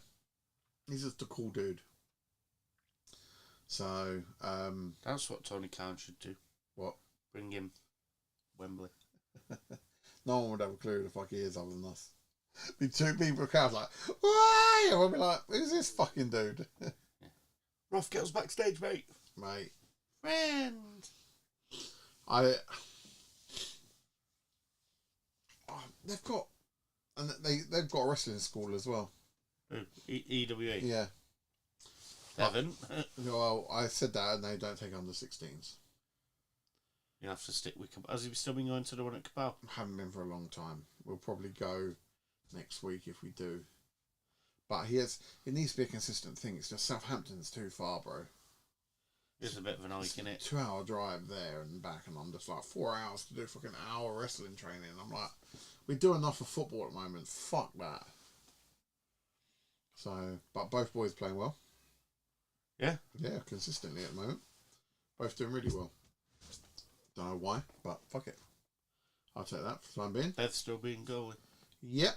he's just a cool dude. So that's what Tony Khan should do. What? Bring him Wembley. No one would have a clue who the fuck he is other than us. Be 2 people in the crowd like, why? And we'll be like, who's this fucking dude? Yeah. Roth, get us backstage, mate. Mate. Friend. They've got a wrestling school as well. Who? A.W.P. Yeah. Devon. Well, I said that, and they don't take under 16s. You have to stick with. Has he still been going to the one at Cabal? Haven't been for a long time. We'll probably go next week if we do. But it needs to be a consistent thing. It's just Southampton's too far, bro. It's a bit of an hike, isn't it? 2-hour drive there and back, and I'm just like 4 hours to do fucking hour wrestling training. I'm like, we do enough for football at the moment. Fuck that. So, but both boys playing well. Yeah. Yeah, consistently at the moment. Both doing really well. Don't know why, but fuck it. I'll take that for the time being. Beth's still being goalie. Yep.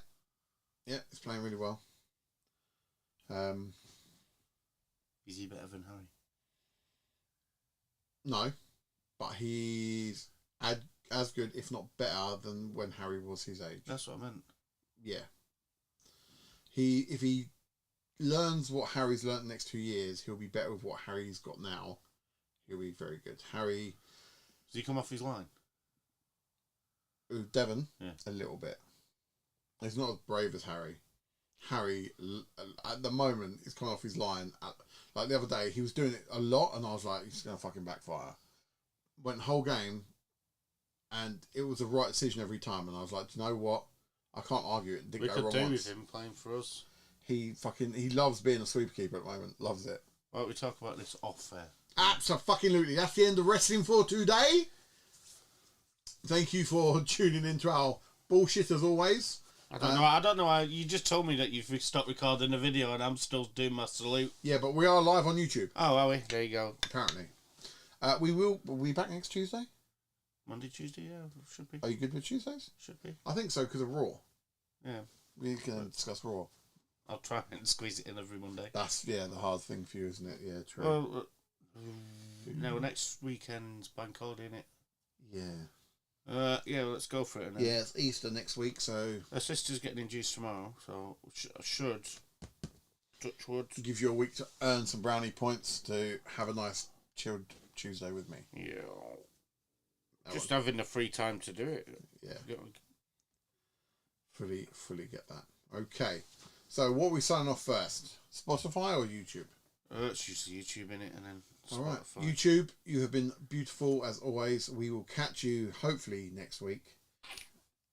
Yeah, he's playing really well. Is he better than Harry? No, but he's as good, if not better, than when Harry was his age. That's what I meant. Yeah. If he learns what Harry's learnt the next 2 years, he'll be better with what Harry's got now. He'll be very good. Harry... Does he come off his line? Devon? Yeah. A little bit. He's not as brave as Harry. Harry, at the moment, is coming off his line. Like the other day, he was doing it a lot, and I was like, he's going to fucking backfire. Went the whole game, and it was the right decision every time, and I was like, do you know what? I can't argue it. Didn't We go could wrong do once. with him playing for us. He loves being a sweeperkeeper at the moment. Loves it. Why don't we talk about this off air? Absolutely. That's the end of wrestling for today. Thank you for tuning into our bullshit as always. I don't know why you just told me that you've stopped recording the video and I'm still doing my salute. Yeah, but we are live on YouTube. Oh, are we? There you go. Apparently. We'll be back next Tuesday? Monday, Tuesday, yeah, should be. Are you good with Tuesdays? Should be. I think so, because of Raw. Yeah. We can discuss Raw. I'll try and squeeze it in every Monday. That's, the hard thing for you, isn't it? Yeah, true. Well, no, next weekend's bank holiday, innit? Yeah. Yeah, let's go for it. Then. Yeah, it's Easter next week, so... Her sister's getting induced tomorrow, so I should, touch wood, give you a week to earn some brownie points to have a nice chilled Tuesday with me. Yeah. Just having the free time to do it. Yeah. Fully get that. Okay. So, what are we signing off first? Spotify or YouTube? Let's use YouTube in it and then Spotify. All right. YouTube, you have been beautiful as always. We will catch you hopefully next week.